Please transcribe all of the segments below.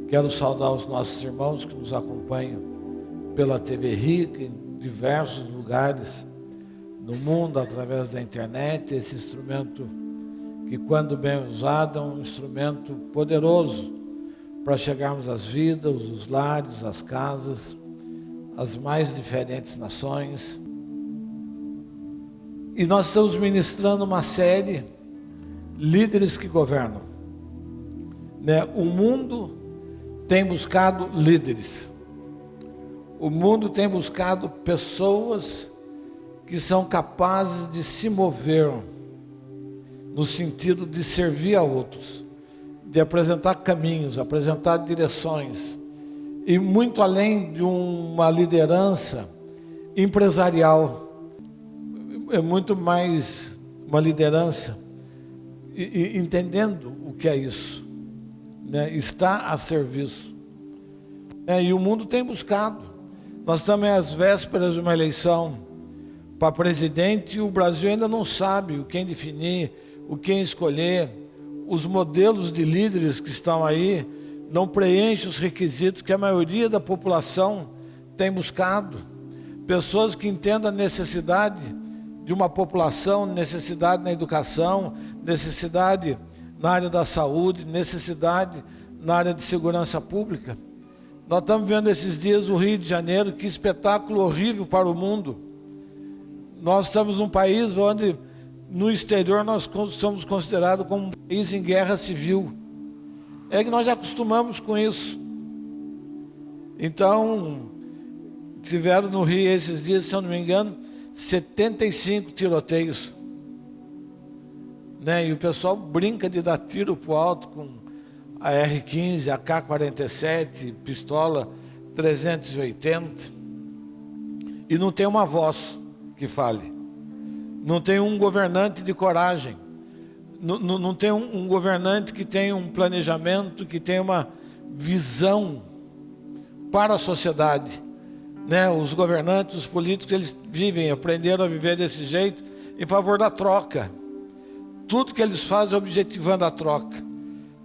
Quero saudar os nossos irmãos que nos acompanham pela TV Rica, em diversos lugares no mundo, através da internet. Esse instrumento que, quando bem usado, é um instrumento poderoso para chegarmos às vidas, os lares, as casas, as mais diferentes nações. E nós estamos ministrando uma série, Líderes que Governam. O mundo tem buscado líderes. O mundo tem buscado pessoas que são capazes de se mover no sentido de servir a outros, de apresentar caminhos, apresentar direções, e muito além de uma liderança empresarial, é muito mais uma liderança entendendo o que é isso, está a serviço. E o mundo tem buscado. Nós estamos às vésperas de uma eleição para presidente e o Brasil ainda não sabe quem definir, quem escolher. Os modelos de líderes que estão aí não preenchem os requisitos que a maioria da população tem buscado. Pessoas que entendam a necessidade de uma população, necessidade na educação, necessidade na área da saúde, necessidade na área de segurança pública. Nós estamos vendo esses dias o Rio de Janeiro, que espetáculo horrível para o mundo. Nós estamos num país onde, no exterior, nós somos considerados como um país em guerra civil. É que nós já acostumamos com isso. Então, tiveram no Rio esses dias, se eu não me engano, 75 tiroteios. E o pessoal brinca de dar tiro para o alto com a R-15, a K-47, pistola 380. E não tem uma voz que fale. Não tem um governante de coragem. Não tem um governante que tenha um planejamento, que tenha uma visão para a sociedade. Os governantes, os políticos, eles aprenderam a viver desse jeito, em favor da troca. Tudo que eles fazem é objetivando a troca.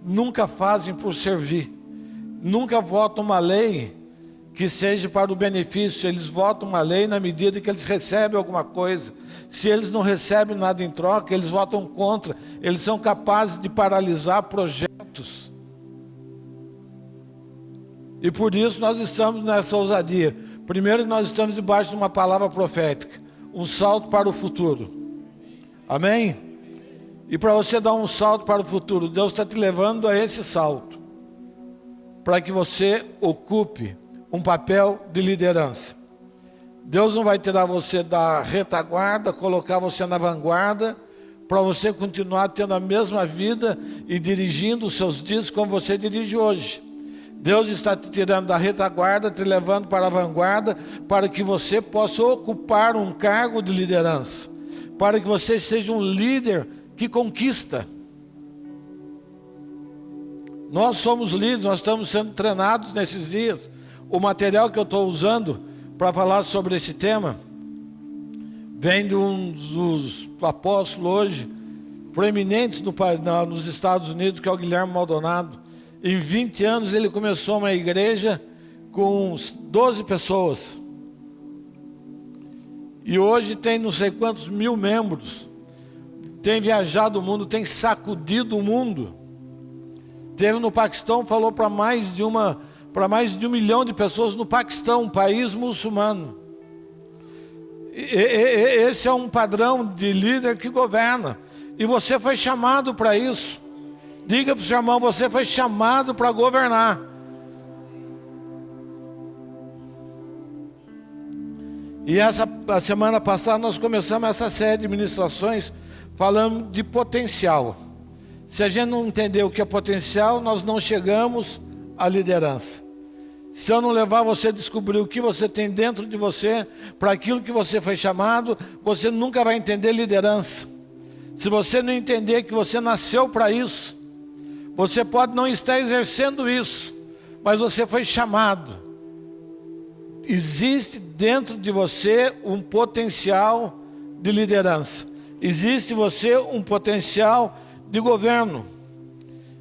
Nunca fazem por servir. Nunca votam uma lei que seja para o benefício. Eles votam uma lei na medida que eles recebem alguma coisa. Se eles não recebem nada em troca, eles votam contra. Eles são capazes de paralisar projetos. E por isso nós estamos nessa ousadia. Primeiro, nós estamos debaixo de uma palavra profética. Um salto para o futuro. Amém? E para você dar um salto para o futuro, Deus está te levando a esse salto. Para que você ocupe um papel de liderança. Deus não vai tirar você da retaguarda, colocar você na vanguarda, para você continuar tendo a mesma vida e dirigindo os seus dias como você dirige hoje. Deus está te tirando da retaguarda, te levando para a vanguarda, para que você possa ocupar um cargo de liderança, para que você seja um líder que conquista. Nós somos líderes, nós estamos sendo treinados nesses dias. O material que eu estou usando para falar sobre esse tema vem de um dos apóstolos hoje, proeminentes nos Estados Unidos, que é o Guilherme Maldonado. Em 20 anos ele começou uma igreja com uns 12 pessoas. E hoje tem não sei quantos mil membros. Tem viajado o mundo, tem sacudido o mundo. Teve no Paquistão, falou para mais de 1 milhão de pessoas no Paquistão, um país muçulmano. Esse é um padrão de líder que governa. E você foi chamado para isso. Diga para o seu irmão, você foi chamado para governar. E a semana passada nós começamos essa série de ministrações falando de potencial. Se a gente não entender o que é potencial, nós não chegamos à liderança. Se eu não levar você a descobrir o que você tem dentro de você, para aquilo que você foi chamado, você nunca vai entender liderança. Se você não entender que você nasceu para isso, você pode não estar exercendo isso, mas você foi chamado. Existe dentro de você um potencial de liderança. Existe em você um potencial de governo.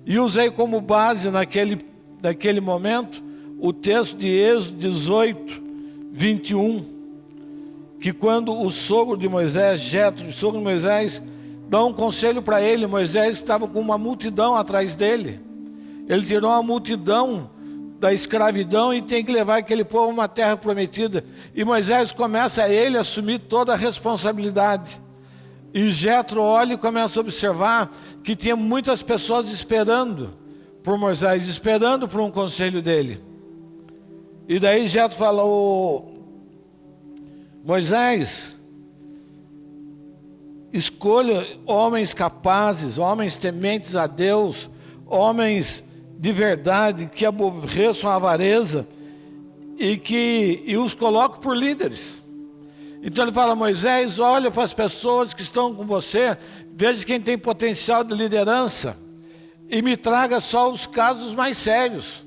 E usei como base naquele naquele momento, o texto de Êxodo 18, 21, que quando o sogro de Moisés, Jetro, o sogro de Moisés, dá um conselho para ele. Moisés estava com uma multidão atrás dele. Ele tirou uma multidão da escravidão e tem que levar aquele povo a uma terra prometida. E Moisés começa ele a assumir toda a responsabilidade. E Jetro olha e começa a observar que tinha muitas pessoas esperando por Moisés, esperando por um conselho dele. E daí Jetro fala: Moisés, escolha homens capazes, homens tementes a Deus, homens de verdade, que aborreçam a avareza e os coloque por líderes. Então ele fala: Moisés, olha para as pessoas que estão com você, veja quem tem potencial de liderança e me traga só os casos mais sérios.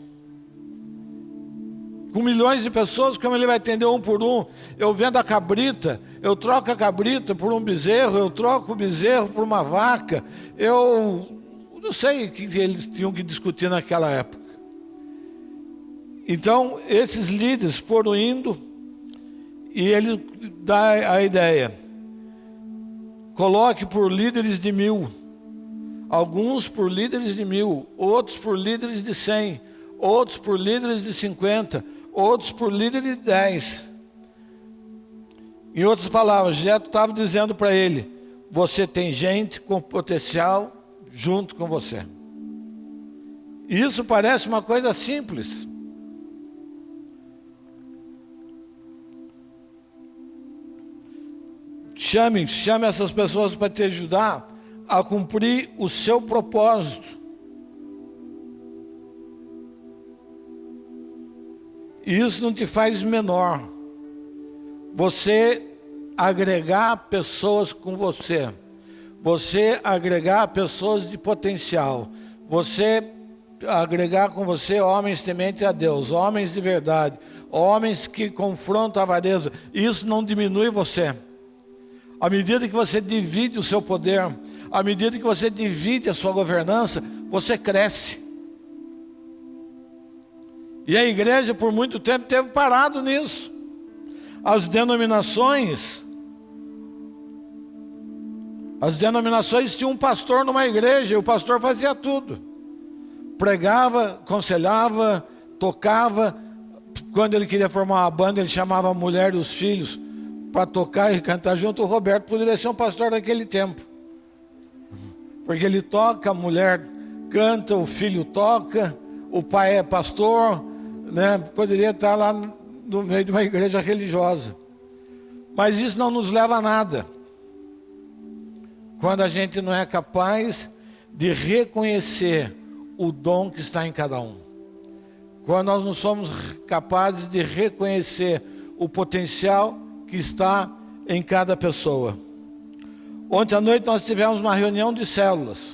Com milhões de pessoas, como ele vai atender um por um? Eu vendo a cabrita, eu troco a cabrita por um bezerro, eu troco o bezerro por uma vaca. Eu não sei o que eles tinham que discutir naquela época. Então, esses líderes foram indo e ele dá a ideia: coloque por líderes de 1000, alguns por líderes de 1000, outros por líderes de 100, outros por líderes de 50, outros por líderes de 10. Em outras palavras, Jetro estava dizendo para ele: você tem gente com potencial junto com você. Isso parece uma coisa simples. Chame essas pessoas para te ajudar a cumprir o seu propósito. E isso não te faz menor. Você agregar pessoas com você. Você agregar pessoas de potencial. Você agregar com você homens tementes a Deus, homens de verdade, homens que confrontam a avareza. Isso não diminui você. À medida que você divide o seu poder, à medida que você divide a sua governança, você cresce. E a igreja por muito tempo teve parado nisso. As denominações tinham um pastor numa igreja, e o pastor fazia tudo. Pregava, aconselhava, tocava. Quando ele queria formar uma banda, ele chamava a mulher e os filhos para tocar e cantar junto. O Roberto poderia ser um pastor daquele tempo, porque ele toca, a mulher canta, o filho toca, o pai é pastor, né? Poderia estar lá no meio de uma igreja religiosa. Mas isso não nos leva a nada quando a gente não é capaz de reconhecer o dom que está em cada um. Quando nós não somos capazes de reconhecer o potencial que está em cada pessoa. Ontem à noite nós tivemos uma reunião de células.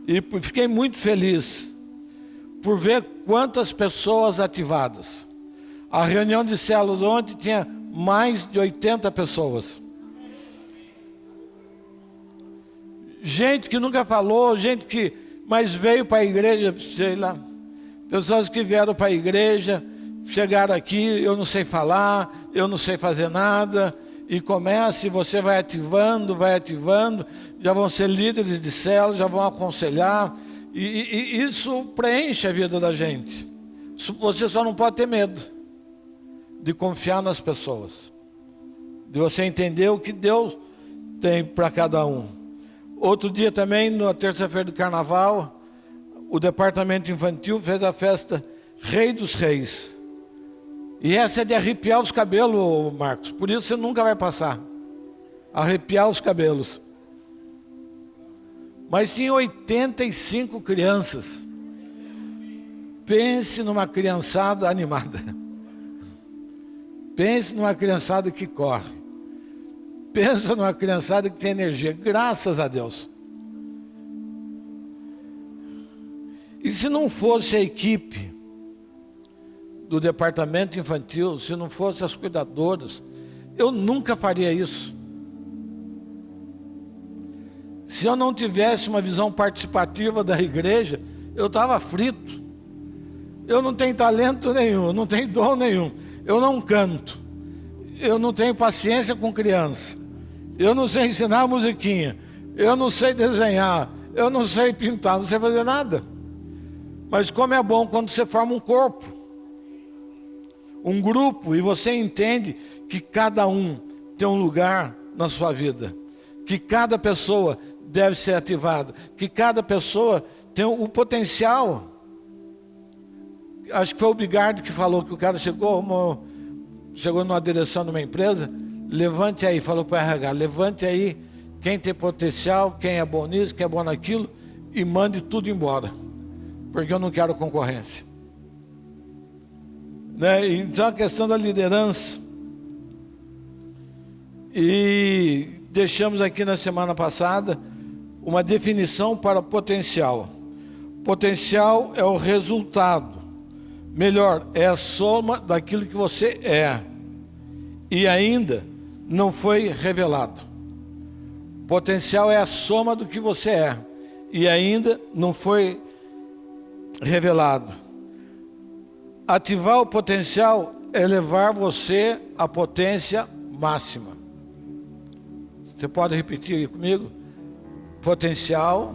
E fiquei muito feliz por ver quantas pessoas ativadas. A reunião de células ontem tinha mais de 80 pessoas. Gente que nunca falou, gente que mas veio para a igreja, sei lá. Pessoas que vieram para a igreja, chegaram aqui, eu não sei falar, eu não sei fazer nada. E começa, e você vai ativando, já vão ser líderes de célula, já vão aconselhar. E isso preenche a vida da gente. Você só não pode ter medo de confiar nas pessoas, de você entender o que Deus tem para cada um. Outro dia também, na terça-feira do carnaval, o departamento infantil fez a festa Rei dos Reis. E essa é de arrepiar os cabelos, Marcos. Por isso você nunca vai passar. Arrepiar os cabelos. Mas tinha 85 crianças. Pense numa criançada animada. Pense numa criançada que corre. Pensa numa criançada que tem energia. Graças a Deus. E se não fosse a equipe do departamento infantil, se não fosse as cuidadoras, eu nunca faria isso. Se eu não tivesse uma visão participativa da igreja, eu estava frito. Eu não tenho talento nenhum, não tenho dom nenhum. Eu não canto. Eu não tenho paciência com criança. Eu não sei ensinar musiquinha. Eu não sei desenhar. Eu não sei pintar, não sei fazer nada. Mas como é bom quando você forma um corpo, um grupo, e você entende que cada um tem um lugar na sua vida, que cada pessoa deve ser ativada, que cada pessoa tem o potencial. Acho que foi o Bigardo que falou que o cara chegou numa direção de uma empresa, levante aí, falou para o RH, levante aí quem tem potencial, quem é bom nisso, quem é bom naquilo, e mande tudo embora, porque eu não quero concorrência. Né? Então a questão da liderança, e deixamos aqui na semana passada uma definição para potencial. Potencial é o resultado, melhor, é a soma daquilo que você é e ainda não foi revelado. Potencial é a soma do que você é e ainda não foi revelado. Ativar o potencial é levar você à potência máxima. Você pode repetir aí comigo? Potencial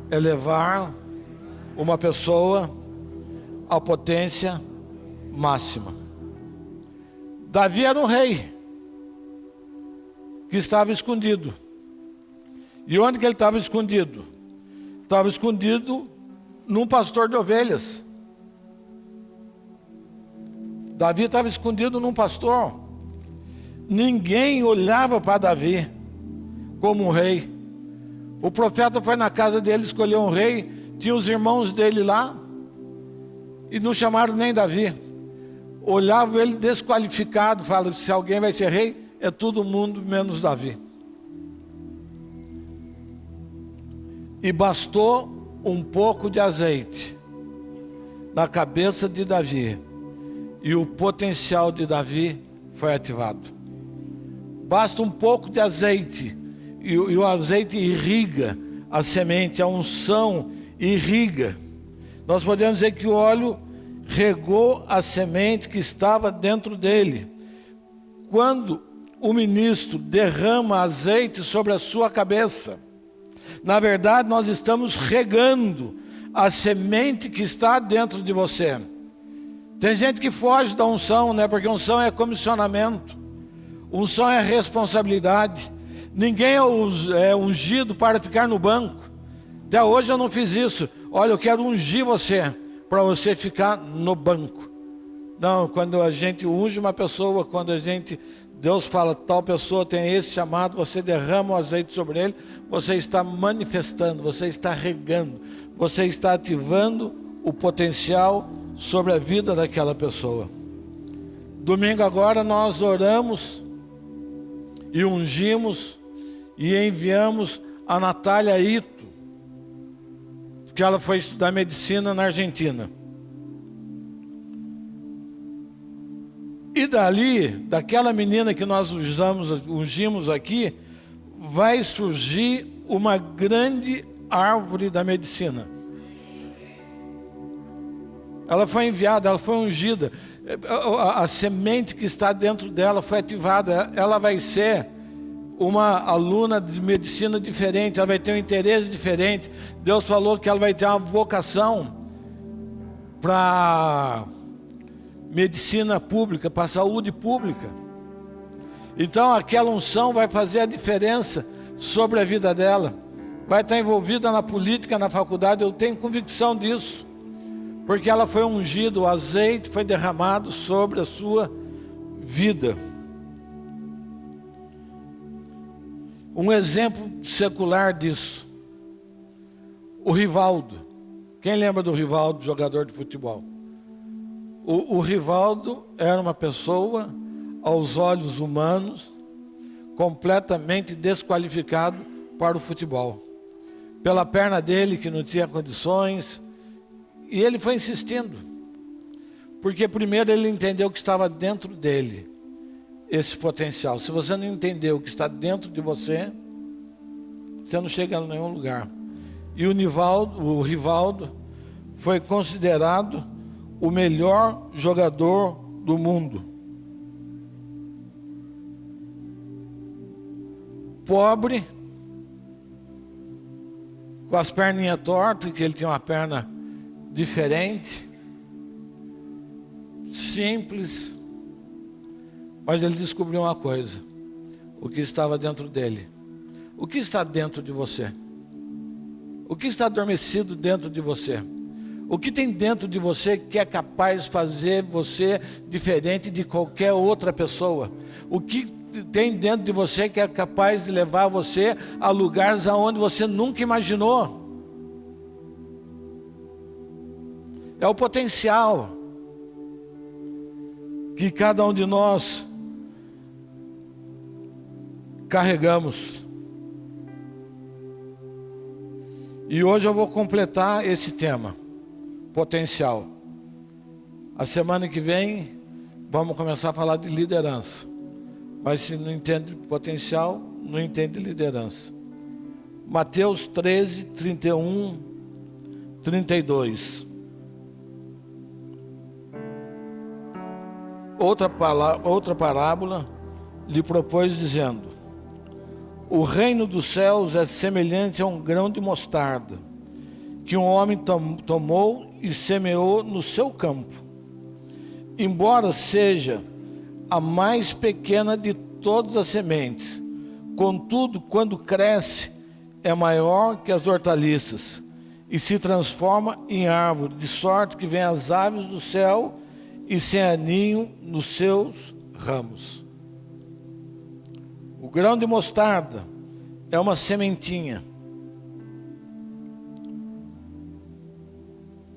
é levar uma pessoa à potência máxima. Davi era um rei que estava escondido. E onde que ele estava escondido? Estava escondido num pastor de ovelhas. Davi estava escondido num pastor. Ninguém olhava para Davi como um rei. O profeta foi na casa dele, escolheu um rei, tinha os irmãos dele lá, e não chamaram nem Davi. Olhavam ele desqualificado, falaram, se alguém vai ser rei, é todo mundo menos Davi. E bastou um pouco de azeite na cabeça de Davi, e o potencial de Davi foi ativado. Basta um pouco de azeite, e o azeite irriga a semente, a unção irriga. Nós podemos dizer que o óleo regou a semente que estava dentro dele. Quando o ministro derrama azeite sobre a sua cabeça, na verdade nós estamos regando a semente que está dentro de você. Tem gente que foge da unção, né? Porque unção é comissionamento, unção é responsabilidade. Ninguém é ungido para ficar no banco. Até hoje eu não fiz isso. Olha, eu quero ungir você para você ficar no banco. Não, quando a gente unge uma pessoa, quando Deus fala, tal pessoa tem esse chamado, você derrama o azeite sobre ele, você está manifestando, você está regando, você está ativando o potencial sobre a vida daquela pessoa. Domingo agora nós oramos e ungimos e enviamos a Natália Ito, que ela foi estudar medicina na Argentina. E dali, daquela menina que nós ungimos aqui, vai surgir uma grande árvore da medicina. Ela foi enviada, ela foi ungida. A semente que está dentro dela foi ativada. Ela vai ser uma aluna de medicina diferente, ela vai ter um interesse diferente. Deus falou que ela vai ter uma vocação para medicina pública, para saúde pública. Então aquela unção vai fazer a diferença sobre a vida dela. Vai estar envolvida na política, na faculdade, eu tenho convicção disso. Porque ela foi ungida, o azeite foi derramado sobre a sua vida. Um exemplo secular disso, o Rivaldo. Quem lembra do Rivaldo, jogador de futebol? O Rivaldo era uma pessoa, aos olhos humanos, completamente desqualificado para o futebol. Pela perna dele, que não tinha condições, e ele foi insistindo. Porque primeiro ele entendeu que estava dentro dele esse potencial. Se você não entendeu o que está dentro de você, você não chega a nenhum lugar. E o Rivaldo foi considerado o melhor jogador do mundo. Pobre, com as perninhas tortas, que ele tinha uma perna diferente, simples, mas ele descobriu uma coisa: o que estava dentro dele. O que está dentro de você? O que está adormecido dentro de você? O que tem dentro de você que é capaz de fazer você diferente de qualquer outra pessoa? O que tem dentro de você que é capaz de levar você a lugares aonde você nunca imaginou? É o potencial que cada um de nós carregamos. E hoje eu vou completar esse tema, potencial. A semana que vem vamos começar a falar de liderança. Mas se não entende potencial, não entende liderança. Mateus 13, 31, 32. Outra parábola lhe propôs dizendo: o reino dos céus é semelhante a um grão de mostarda, que um homem tomou e semeou no seu campo. Embora seja a mais pequena de todas as sementes, contudo, quando cresce, é maior que as hortaliças, e se transforma em árvore, de sorte que vêm as aves do céu e se aninham nos seus ramos. O grão de mostarda é uma sementinha.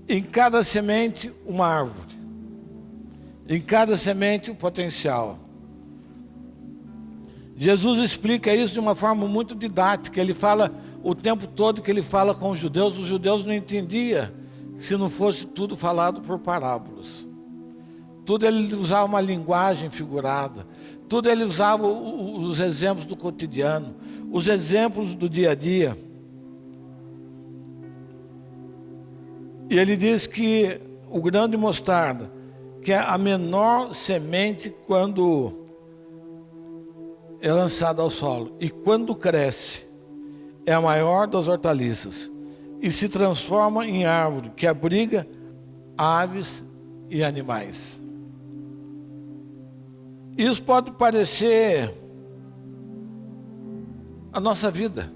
Em cada semente, uma árvore. Em cada semente, o potencial. Jesus explica isso de uma forma muito didática. Ele fala o tempo todo que ele fala com os judeus não entendiam se não fosse tudo falado por parábolas. Tudo ele usava uma linguagem figurada. Tudo ele usava os exemplos do cotidiano, os exemplos do dia a dia. E ele diz que o grão de mostarda, que é a menor semente quando é lançada ao solo, e quando cresce, é a maior das hortaliças, e se transforma em árvore que abriga aves e animais. Isso pode parecer a nossa vida.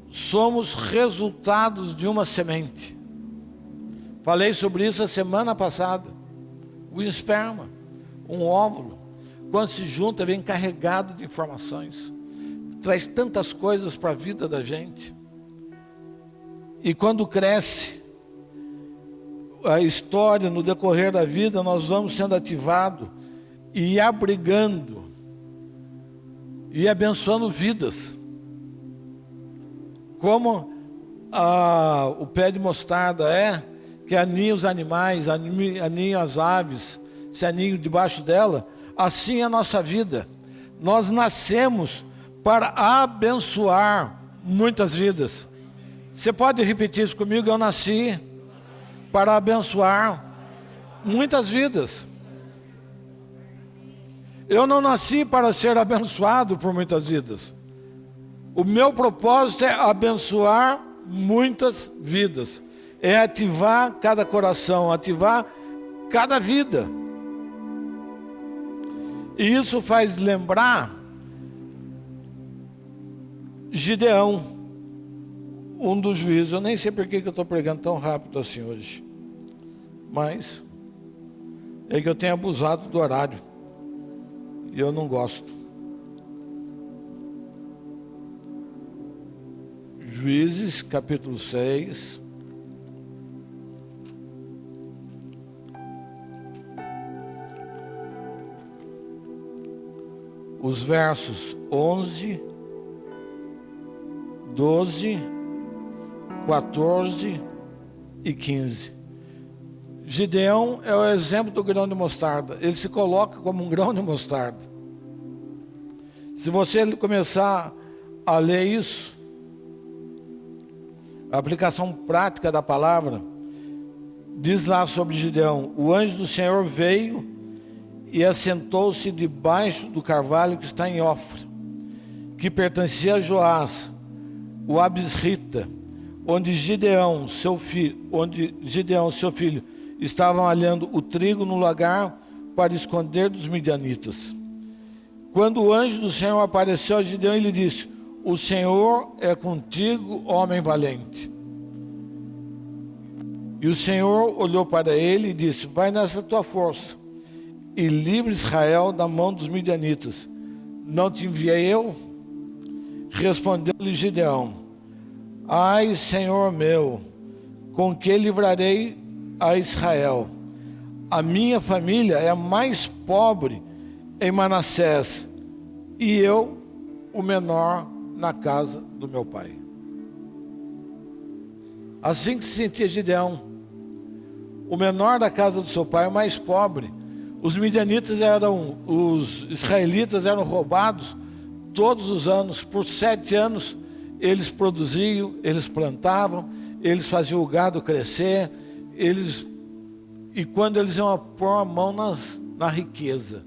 Somos resultados de uma semente. Falei sobre isso a semana passada. O esperma, um óvulo, quando se junta, vem carregado de informações. Traz tantas coisas para a vida da gente. E quando cresce, a história, no decorrer da vida, nós vamos sendo ativados e abrigando e abençoando vidas. Como o pé de mostarda que aninha os animais, aninha as aves, se aninham debaixo dela, assim é a nossa vida. Nós nascemos para abençoar muitas vidas. Você pode repetir isso comigo? Eu nasci para abençoar muitas vidas. Eu não nasci para ser abençoado por muitas vidas. O meu propósito é abençoar muitas vidas. É ativar cada coração, ativar cada vida. E isso faz lembrar Gideão, um dos juízes. Eu nem sei por que eu estou pregando tão rápido assim hoje, mas é que eu tenho abusado do horário e eu não gosto. Juízes, capítulo 6. Os versos 11, 12, 14 e 15. Gideão é o exemplo do grão de mostarda. Ele se coloca como um grão de mostarda. Se você começar a ler isso, A aplicação prática da palavra diz lá sobre Gideão: o anjo do Senhor veio e assentou-se debaixo do carvalho que está em Ofra, que pertencia a Joás, o Abisrita, onde Gideão, seu filho, estava malhando o trigo no lagar para esconder dos midianitas. Quando o anjo do Senhor apareceu a Gideão, ele disse: o Senhor é contigo, homem valente. E o Senhor olhou para ele e disse: vai nessa tua força e livre Israel da mão dos midianitas. Não te enviei eu? Respondeu-lhe Gideão: ai, Senhor meu, com que livrarei a Israel? A minha família é a mais pobre em Manassés, e eu, o menor na casa do meu pai. Assim que se sentia Gideão, o menor da casa do seu pai, o mais pobre. Os os israelitas eram roubados todos os anos. Por 7 anos eles produziam, eles plantavam, eles faziam o gado crescer, e quando eles iam pôr a mão na riqueza,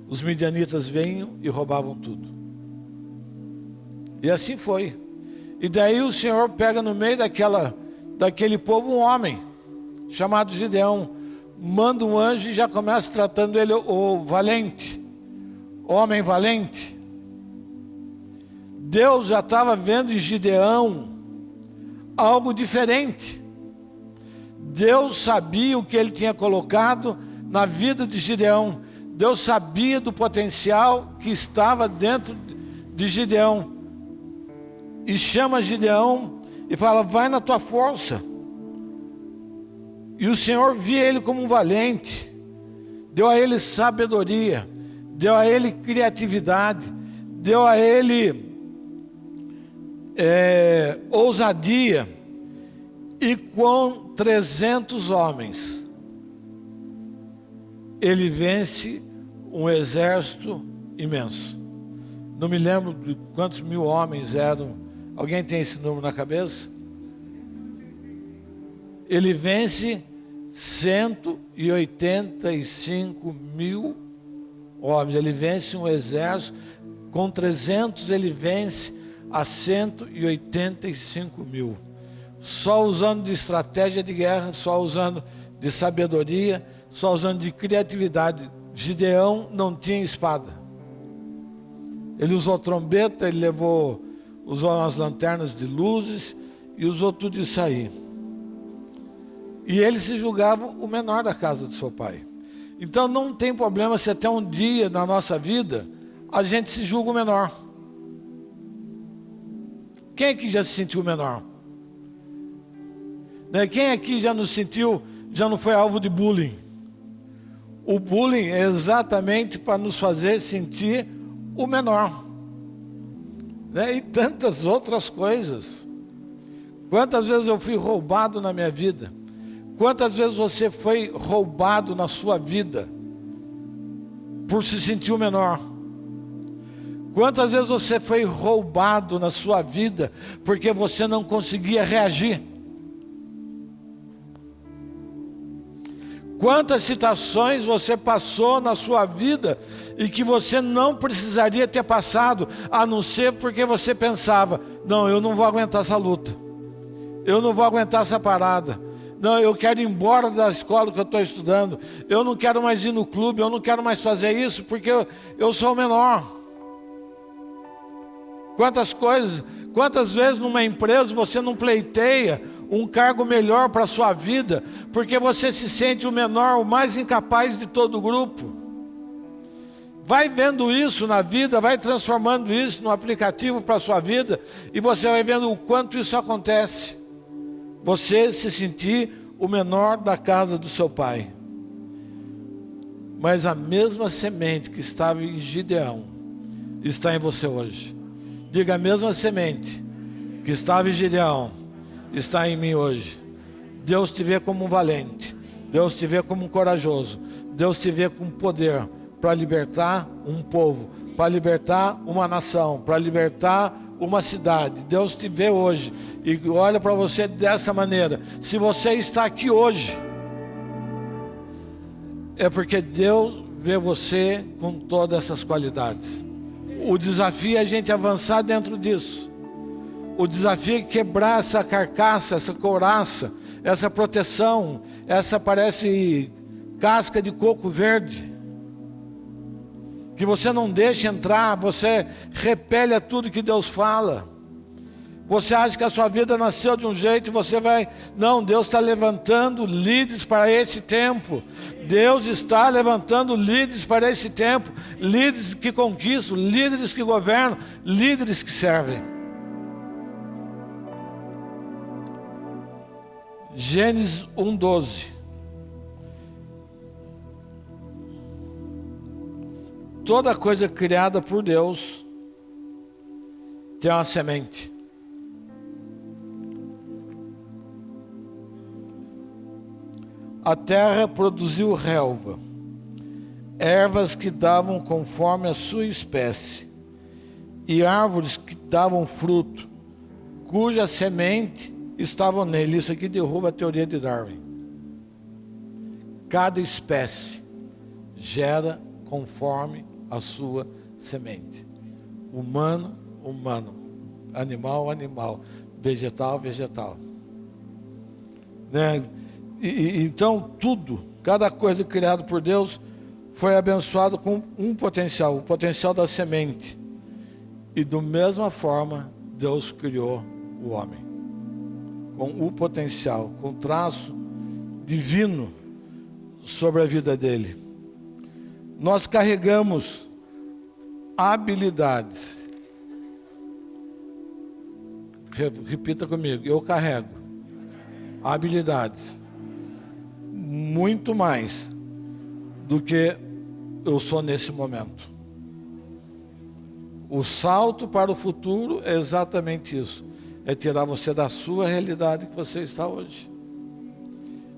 os midianitas vinham e roubavam tudo. E assim foi. E daí o Senhor pega no meio daquele povo um homem chamado Gideão, manda um anjo e já começa tratando ele o valente, homem valente. Deus já estava vendo em Gideão algo diferente. Deus sabia o que ele tinha colocado na vida de Gideão. Deus sabia do potencial que estava dentro de Gideão. E chama Gideão e fala: vai na tua força. E o Senhor via ele como um valente, deu a ele sabedoria, deu a ele criatividade, deu a ele ousadia. E com 300 homens, ele vence um exército imenso. Não me lembro de quantos mil homens eram. Alguém tem esse número na cabeça? Ele vence 185 mil homens. Ele vence um exército. Com 300 ele vence a 185 mil. Só usando de estratégia de guerra, só usando de sabedoria, só usando de criatividade. Gideão não tinha espada. Ele usou trombeta, ele usou umas lanternas de luzes e usou tudo isso aí. E ele se julgava o menor da casa do seu pai. Então não tem problema se até um dia na nossa vida a gente se julga o menor. Quem aqui já se sentiu menor? Quem aqui já não foi alvo de bullying? O bullying é exatamente para nos fazer sentir o menor. E tantas outras coisas. Quantas vezes eu fui roubado na minha vida? Quantas vezes você foi roubado na sua vida por se sentir o menor? Quantas vezes você foi roubado na sua vida porque você não conseguia reagir? Quantas situações você passou na sua vida e que você não precisaria ter passado, a não ser porque você pensava: não, eu não vou aguentar essa luta, eu não vou aguentar essa parada, não, eu quero ir embora da escola que eu estou estudando, eu não quero mais ir no clube, eu não quero mais fazer isso porque eu sou o menor. Quantas vezes numa empresa você não pleiteia um cargo melhor para a sua vida, porque você se sente o menor, o mais incapaz de todo o grupo? Vai vendo isso na vida, vai transformando isso no aplicativo para a sua vida, e você vai vendo o quanto isso acontece. Você se sentir o menor da casa do seu pai. Mas a mesma semente que estava em Gideão está em você hoje. Diga: a mesma semente que estava em Gideão está em mim hoje. Deus te vê como um valente, Deus te vê como um corajoso, Deus te vê com poder para libertar um povo, para libertar uma nação, para libertar uma cidade, Deus te vê hoje e olha para você dessa maneira, se você está aqui hoje, é porque Deus vê você com todas essas qualidades. O desafio é a gente avançar dentro disso. O desafio é quebrar essa carcaça, essa couraça, essa proteção, essa parece casca de coco verde, que você não deixa entrar, você repele a tudo que Deus fala. Você acha que a sua vida nasceu de um jeito e você vai... Não, Deus está levantando líderes para esse tempo. Deus está levantando líderes para esse tempo. Líderes que conquistam, líderes que governam, líderes que servem. Gênesis 1:12. Toda coisa criada por Deus tem uma semente. A terra produziu relva, ervas que davam conforme a sua espécie, e árvores que davam fruto, cuja semente estava nele. Isso aqui derruba a teoria de Darwin. Cada espécie gera conforme a sua semente. Humano, humano. Animal, animal. Vegetal, vegetal. Né? Então tudo, cada coisa criada por Deus foi abençoado com um potencial, o potencial da semente. E da mesma forma, Deus criou o homem, com o potencial, com o traço divino sobre a vida dele. Nós carregamos habilidades. Repita comigo, eu carrego habilidades. Muito mais do que eu sou nesse momento. O salto para o futuro é exatamente isso. É tirar você da sua realidade que você está hoje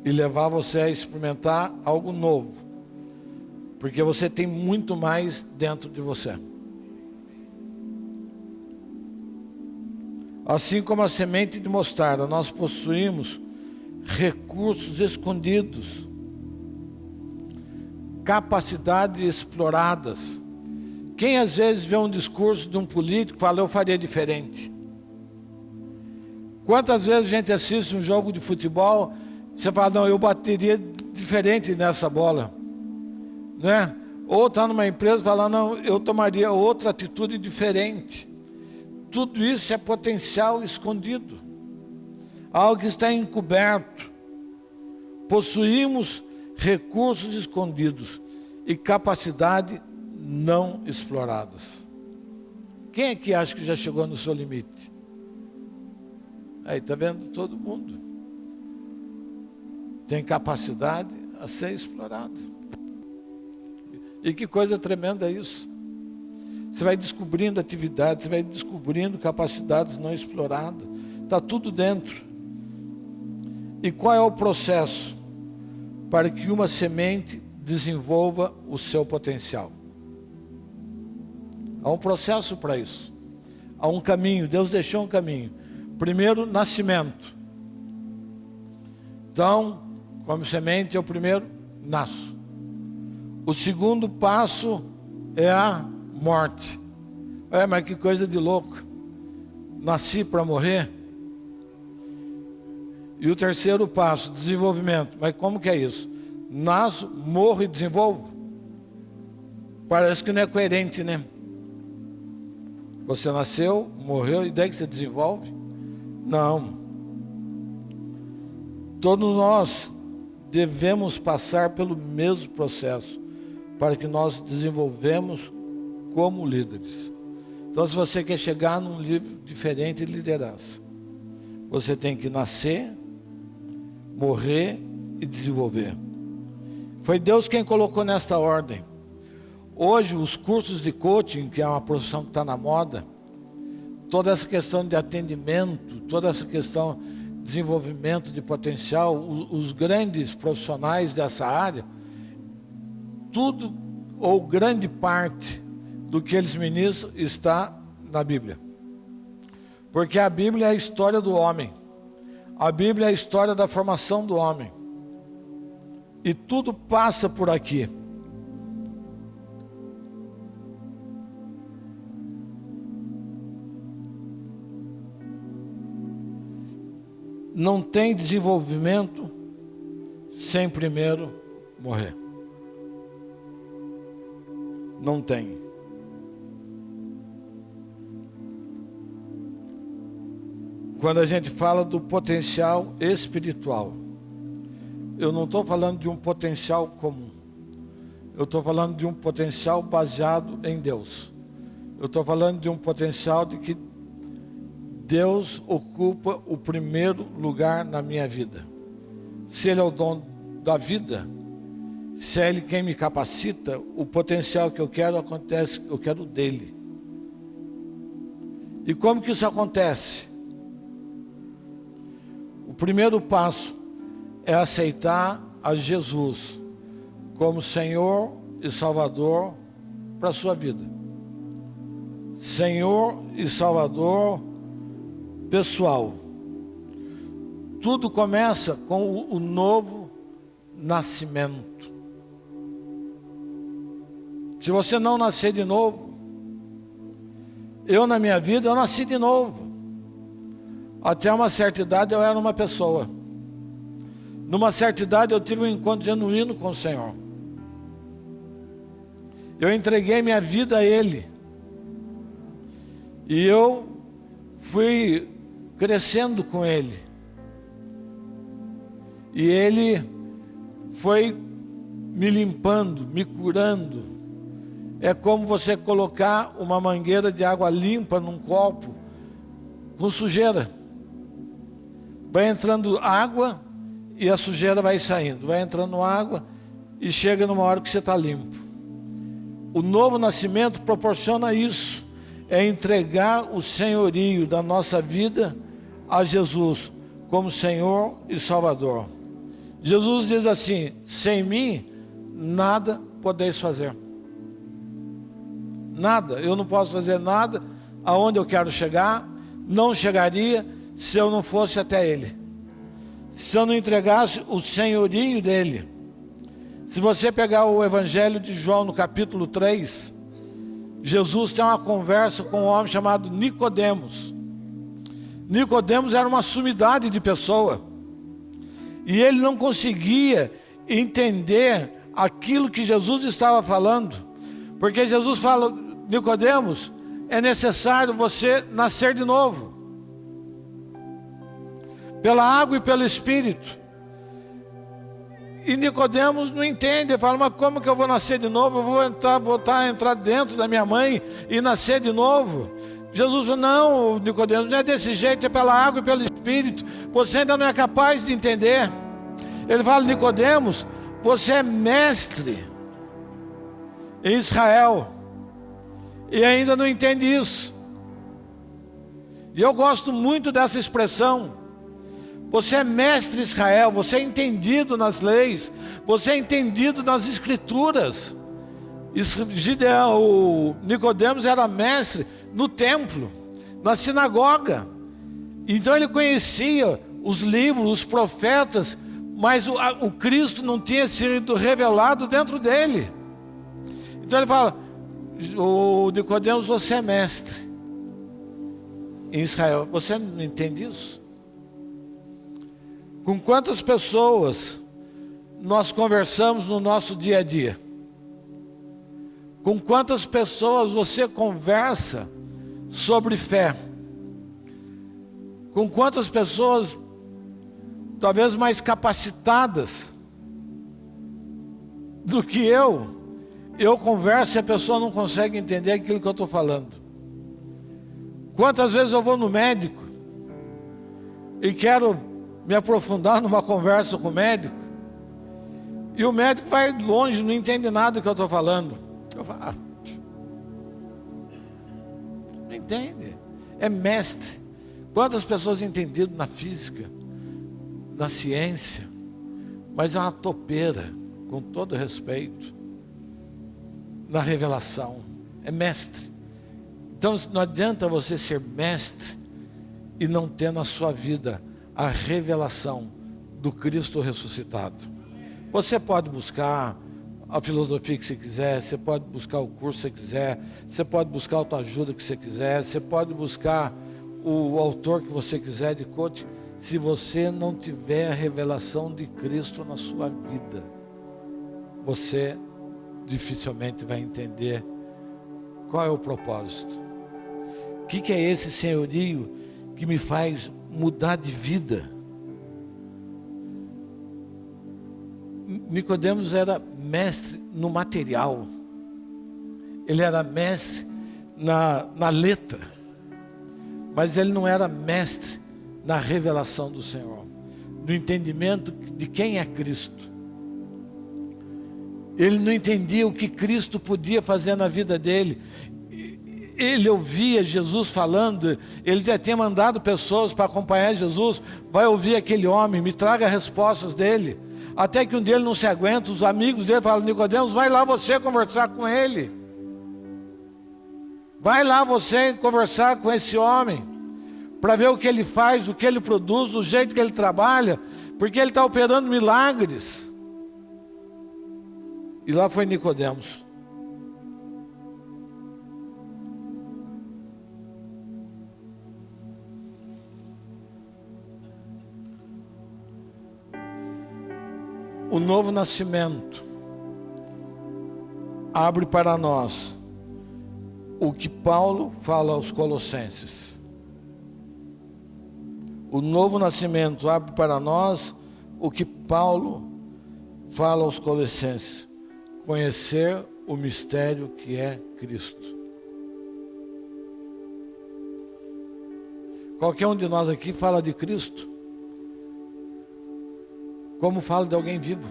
e levar você a experimentar algo novo, porque você tem muito mais dentro de você. Assim como a semente de mostarda, nós possuímos recursos escondidos, capacidades exploradas. Quem às vezes vê um discurso de um político e fala, eu faria diferente? Quantas vezes a gente assiste um jogo de futebol, você fala, não, eu bateria diferente nessa bola, né? Ou está numa empresa e fala, não, eu tomaria outra atitude diferente. Tudo isso é potencial escondido, algo que está encoberto. Possuímos recursos escondidos e capacidade não exploradas. Quem é que acha que já chegou no seu limite? Aí, está vendo? Todo mundo tem capacidade a ser explorado. E que coisa tremenda é isso. Você vai descobrindo atividades, você vai descobrindo capacidades não exploradas. Está tudo dentro. E qual é o processo para que uma semente desenvolva o seu potencial? Há um processo para isso. Há um caminho, Deus deixou um caminho. Primeiro, nascimento. Então, como semente, é o primeiro, nasço. O segundo passo é a morte. Mas que coisa de louco. Nasci para morrer. E o terceiro passo, desenvolvimento. Mas como que é isso? Nasço, morro e desenvolvo? Parece que não é coerente, né? Você nasceu, morreu, e daí que você desenvolve? Não. Todos nós devemos passar pelo mesmo processo para que nós desenvolvemos como líderes. Então, se você quer chegar num nível diferente de liderança, você tem que nascer, morrer e desenvolver. Foi Deus quem colocou nesta ordem. Hoje, os cursos de coaching, que é uma profissão que está na moda, toda essa questão de atendimento, toda essa questão de desenvolvimento de potencial, os grandes profissionais dessa área, tudo ou grande parte do que eles ministram está na Bíblia. Porque a Bíblia é a história do homem. A Bíblia é a história da formação do homem. E tudo passa por aqui. Não tem desenvolvimento sem primeiro morrer. Não tem. Quando a gente fala do potencial espiritual, eu não estou falando de um potencial comum. Eu estou falando de um potencial baseado em Deus. Eu estou falando de um potencial de que Deus ocupa o primeiro lugar na minha vida. Se Ele é o dono da vida, se é Ele quem me capacita, o potencial que eu quero acontece, eu quero dele. E como que isso acontece? O primeiro passo é aceitar a Jesus como Senhor e Salvador para a sua vida. Senhor e Salvador pessoal. Tudo começa com o novo nascimento. Se você não nascer de novo, eu na minha vida, eu nasci de novo. Até uma certa idade eu era uma pessoa. Numa certa idade eu tive um encontro genuíno com o Senhor. Eu entreguei minha vida a Ele. E eu fui crescendo com Ele. E Ele foi me limpando, me curando. É como você colocar uma mangueira de água limpa num copo com sujeira. Vai entrando água e a sujeira vai saindo. Vai entrando água e chega numa hora que você está limpo. O novo nascimento proporciona isso. É entregar o senhorio da nossa vida a Jesus como Senhor e Salvador. Jesus diz assim: sem mim nada podeis fazer. Nada, eu não posso fazer nada aonde eu quero chegar, não chegaria se eu não fosse até Ele. Se eu não entregasse o senhorio dEle. Se você pegar o Evangelho de João no capítulo 3, Jesus tem uma conversa com um homem chamado Nicodemos. Nicodemos era uma sumidade de pessoa. E ele não conseguia entender aquilo que Jesus estava falando. Porque Jesus fala: Nicodemos, é necessário você nascer de novo. Pela água e pelo Espírito. E Nicodemos não entende, ele fala: mas como que eu vou nascer de novo? Eu vou voltar a entrar dentro da minha mãe e nascer de novo? Jesus falou: não, Nicodemos, não é desse jeito, é pela água e pelo Espírito. Você ainda não é capaz de entender. Ele fala: Nicodemos, você é mestre em Israel e ainda não entende isso. E eu gosto muito dessa expressão. Você é mestre em Israel, você é entendido nas leis, você é entendido nas escrituras. O Nicodemos era mestre no templo, na sinagoga. Então ele conhecia os livros, os profetas, mas o Cristo não tinha sido revelado dentro dele. Então ele fala: o Nicodemos, você é mestre em Israel. Você não entende isso? Com quantas pessoas nós conversamos no nosso dia a dia? Com quantas pessoas você conversa sobre fé? Com quantas pessoas, talvez mais capacitadas do que eu converso e a pessoa não consegue entender aquilo que eu estou falando? Quantas vezes eu vou no médico e quero me aprofundar numa conversa com o médico, e o médico vai longe, não entende nada do que eu estou falando. Eu falo: não entende. É mestre. Quantas pessoas entendidas na física, na ciência, mas é uma topeira, com todo respeito, na revelação. É mestre. Então não adianta você ser mestre e não ter na sua vida a revelação do Cristo ressuscitado. Você pode buscar a filosofia que você quiser, você pode buscar o curso que você quiser, você pode buscar a autoajuda que você quiser, você pode buscar o autor que você quiser de coach. Se você não tiver a revelação de Cristo na sua vida, você dificilmente vai entender qual é o propósito. O que é esse senhorio que me faz mudar de vida? Nicodemos era mestre no material, ele era mestre na letra, mas ele não era mestre na revelação do Senhor, no entendimento de quem é Cristo. Ele não entendia o que Cristo podia fazer na vida dele. Ele ouvia Jesus falando, ele já tinha mandado pessoas para acompanhar Jesus. Vai ouvir aquele homem, me traga respostas dele. Até que um dia ele não se aguenta, os amigos dele falam: Nicodemos, vai lá você conversar com ele. Vai lá você conversar com esse homem, para ver o que ele faz, o que ele produz, o jeito que ele trabalha, porque ele está operando milagres. E lá foi Nicodemos. O novo nascimento abre para nós o que Paulo fala aos Colossenses. O novo nascimento abre para nós o que Paulo fala aos Colossenses: conhecer o mistério que é Cristo. Qualquer um de nós aqui fala de Cristo como fala de alguém vivo,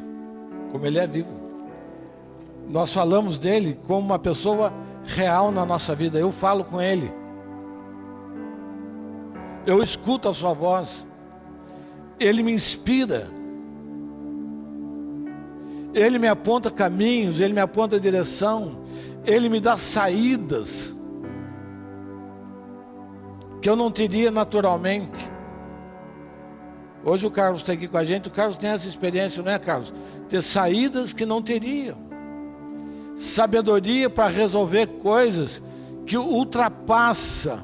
como ele é vivo. Nós falamos dele como uma pessoa real na nossa vida. Eu falo com ele, eu escuto a sua voz, ele me inspira, ele me aponta caminhos, ele me aponta direção, ele me dá saídas que eu não teria naturalmente. Hoje o Carlos está aqui com a gente. O Carlos tem essa experiência, não é, Carlos? Ter saídas que não teria, sabedoria para resolver coisas que ultrapassa.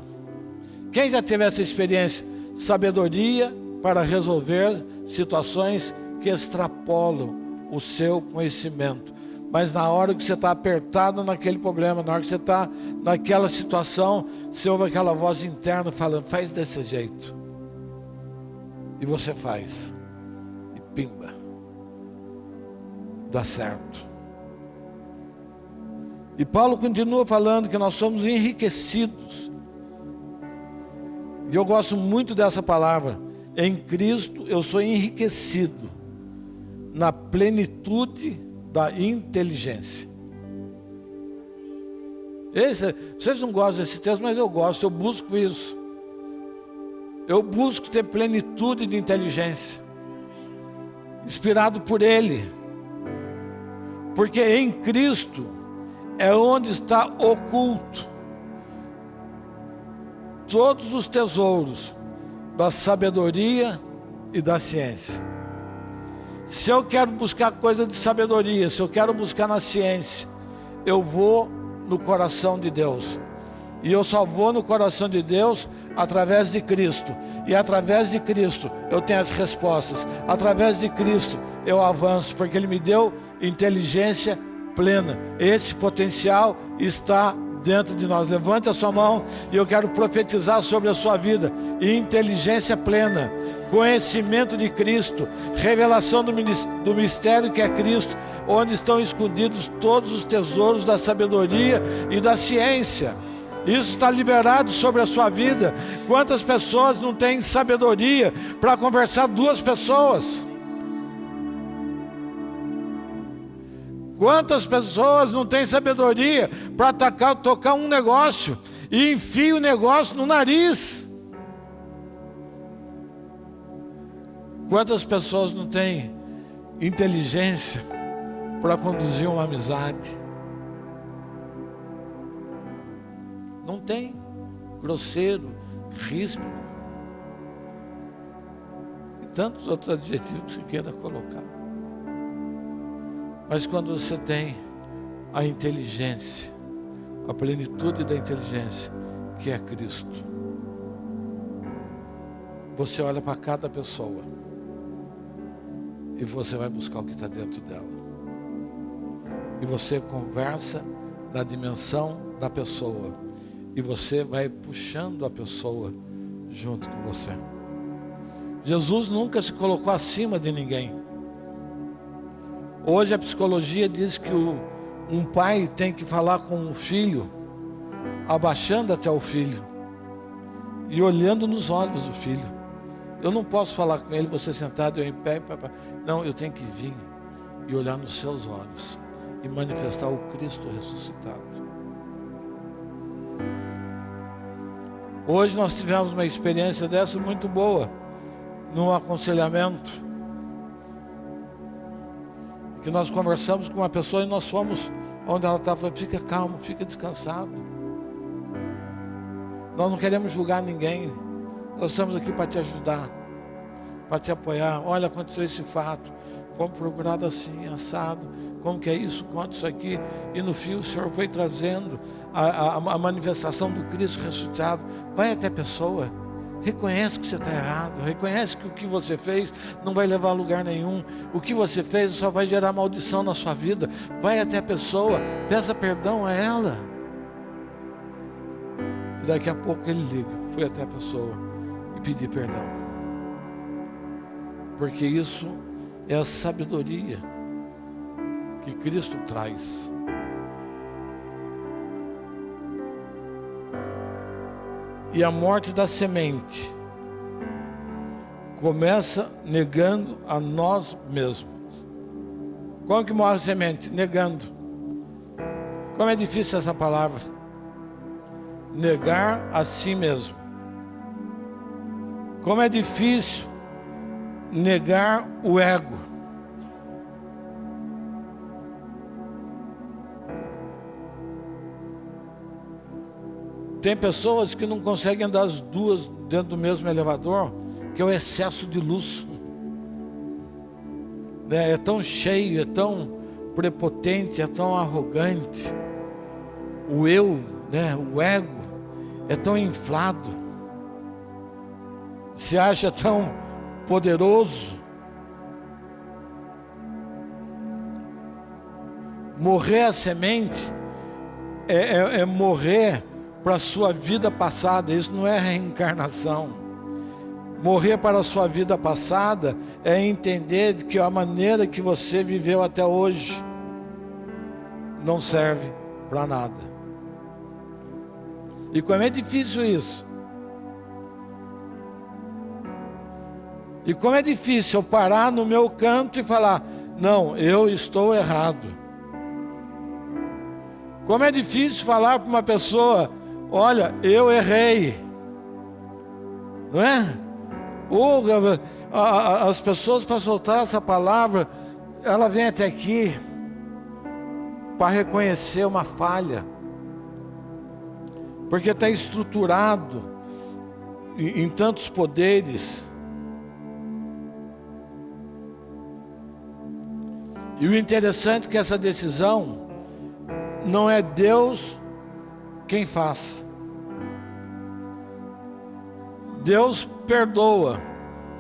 Quem já teve essa experiência? Sabedoria para resolver situações que extrapolam o seu conhecimento. Mas na hora que você está apertado naquele problema, na hora que você está naquela situação, você ouve aquela voz interna falando: faz desse jeito. E você faz, e pimba, dá certo. E Paulo continua falando que nós somos enriquecidos. E eu gosto muito dessa palavra: em Cristo eu sou enriquecido na plenitude da inteligência. Vocês não gostam desse texto, mas eu gosto, eu busco isso. Eu busco ter plenitude de inteligência, inspirado por Ele, porque em Cristo é onde está oculto todos os tesouros da sabedoria e da ciência. Se eu quero buscar coisa de sabedoria, se eu quero buscar na ciência, eu vou no coração de Deus. E eu só vou no coração de Deus através de Cristo. E através de Cristo eu tenho as respostas. Através de Cristo eu avanço, porque Ele me deu inteligência plena. Esse potencial está dentro de nós. Levante a sua mão e eu quero profetizar sobre a sua vida. Inteligência plena, conhecimento de Cristo, revelação do mistério que é Cristo, onde estão escondidos todos os tesouros da sabedoria e da ciência. Isso está liberado sobre a sua vida. Quantas pessoas não têm sabedoria para conversar duas pessoas? Quantas pessoas não têm sabedoria para tocar um negócio e enfia o negócio no nariz? Quantas pessoas não têm inteligência para conduzir uma amizade? Não tem. Grosseiro, ríspido. tantos outros adjetivos que você queira colocar. Mas quando você tem a inteligência, a plenitude da inteligência, que é Cristo, você olha para cada pessoa e você vai buscar o que está dentro dela. E você conversa da dimensão da pessoa. E você vai puxando a pessoa junto com você. Jesus nunca se colocou acima de ninguém. Hoje a psicologia diz que um pai tem que falar com um filho, abaixando até o filho e olhando nos olhos do filho. Eu não posso falar com ele, você sentado, eu em pé, não, eu tenho que vir e olhar nos seus olhos e manifestar o Cristo ressuscitado. Hoje nós tivemos uma experiência dessa muito boa, num aconselhamento, que nós conversamos com uma pessoa e nós fomos onde ela estava, fica calmo, fica descansado. Nós não queremos julgar ninguém, nós estamos aqui para te ajudar, para te apoiar. Olha, aconteceu esse fato, fomos procurados assim, assado, como que é isso, conta isso aqui. E no fim o Senhor foi trazendo a manifestação do Cristo ressuscitado. Vai até a pessoa, reconhece que você está errado, reconhece que o que você fez não vai levar a lugar nenhum, o que você fez só vai gerar maldição na sua vida. Vai até a pessoa, peça perdão a ela, e daqui a pouco ele liga, fui até a pessoa e pedi perdão, porque isso é a sabedoria que Cristo traz. E a morte da semente começa negando a nós mesmos. Como que morre a semente? Negando. Como é difícil essa palavra. Negar a si mesmo. Como é difícil negar o ego. Tem pessoas que não conseguem andar as duas dentro do mesmo elevador, que é o excesso de luxo. É tão cheio, é tão prepotente, é tão arrogante. O eu, o ego, é tão inflado. Se acha tão poderoso. Morrer a semente é morrer para a sua vida passada. Isso não é reencarnação. Morrer para a sua vida passada é entender que a maneira que você viveu até hoje não serve para nada. E como é difícil isso. E como é difícil eu parar no meu canto e falar, não, eu estou errado. Como é difícil falar para uma pessoa, olha, eu errei. Não é? Ou as pessoas, para soltar essa palavra, ela vem até aqui para reconhecer uma falha, porque está estruturado em tantos poderes. E o interessante é que essa decisão não é Deus quem faz. Deus perdoa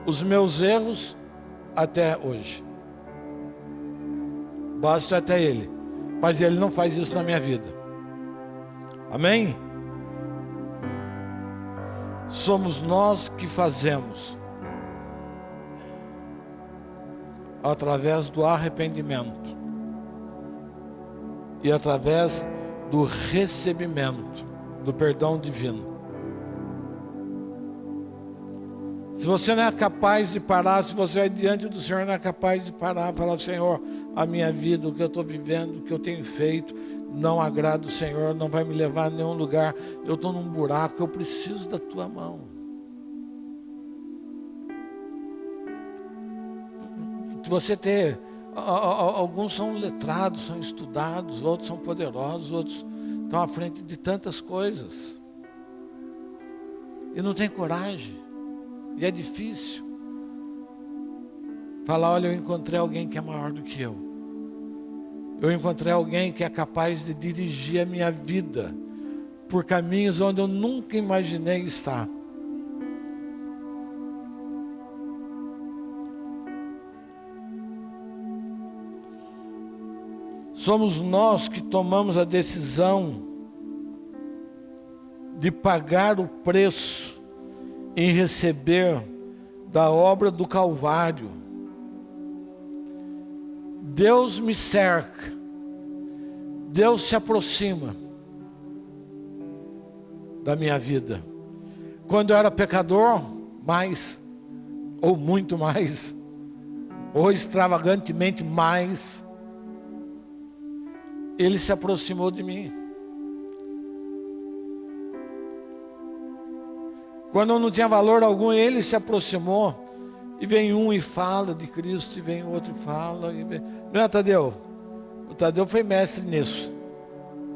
os meus erros até hoje. Basta até Ele. Mas Ele não faz isso na minha vida. Amém? Somos nós que fazemos. Através do arrependimento. E através do recebimento do perdão divino. Se você não é capaz de parar, se você é diante do Senhor, não é capaz de parar, falar, Senhor, a minha vida, o que eu estou vivendo, o que eu tenho feito, não agrada o Senhor, não vai me levar a nenhum lugar, eu estou num buraco, eu preciso da tua mão. Você ter, alguns são letrados, são estudados, outros são poderosos, outros estão à frente de tantas coisas. E não tem coragem. E é difícil. Falar, olha, eu encontrei alguém que é maior do que eu. Eu encontrei alguém que é capaz de dirigir a minha vida por caminhos onde eu nunca imaginei estar. Somos nós que tomamos a decisão de pagar o preço em receber da obra do Calvário. Deus me cerca, Deus se aproxima da minha vida. Quando eu era pecador, mais, ou muito mais, ou extravagantemente mais, Ele se aproximou de mim. Quando eu não tinha valor algum, Ele se aproximou. E vem um e fala de Cristo, e vem outro e fala. Não é, Tadeu? O Tadeu foi mestre nisso.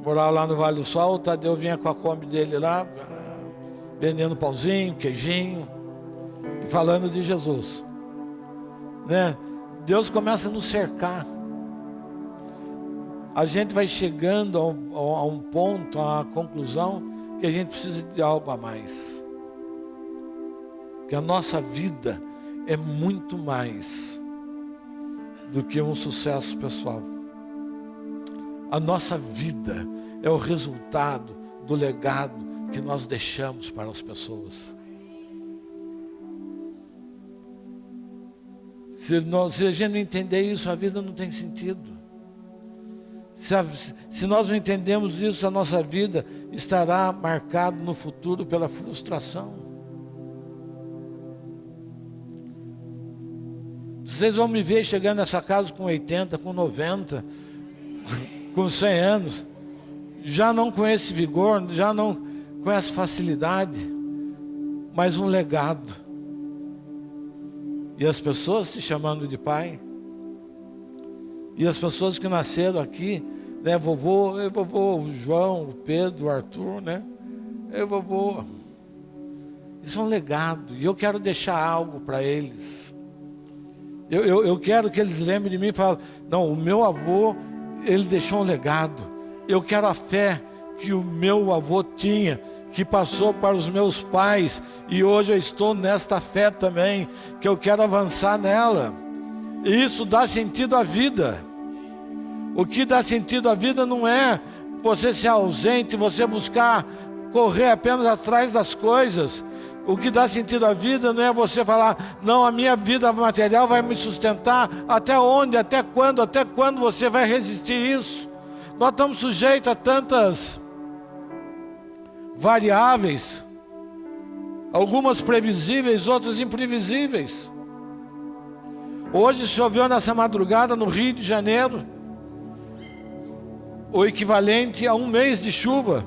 Morava lá no Vale do Sol, o Tadeu vinha com a Kombi dele lá, vendendo pãozinho, queijinho, e falando de Jesus. Né? Deus começa a nos cercar. A gente vai chegando a um ponto, a uma conclusão, que a gente precisa de algo a mais. Que a nossa vida é muito mais do que um sucesso pessoal. A nossa vida é o resultado do legado que nós deixamos para as pessoas. Se a gente não entender isso, a vida não tem sentido. Se nós não entendemos isso, a nossa vida estará marcada no futuro pela frustração. Vocês vão me ver chegando nessa casa com 80, com 90, com 100 anos, já não com esse vigor, já não com essa facilidade, mas um legado. E as pessoas se chamando de pai, e as pessoas que nasceram aqui, né, vovô o João, o Pedro, o Arthur, né, vovô. Isso é um legado, e eu quero deixar algo para eles. Eu quero que eles lembrem de mim e falem, não, o meu avô, ele deixou um legado. Eu quero a fé que o meu avô tinha, que passou para os meus pais, e hoje eu estou nesta fé também, que eu quero avançar nela. E isso dá sentido à vida. O que dá sentido à vida não é você ser ausente, você buscar correr apenas atrás das coisas. O que dá sentido à vida não é você falar, não, a minha vida material vai me sustentar. Até onde, até quando você vai resistir isso? Nós estamos sujeitos a tantas variáveis, algumas previsíveis, outras imprevisíveis. Hoje choveu nessa madrugada no Rio de Janeiro, o equivalente a um mês de chuva.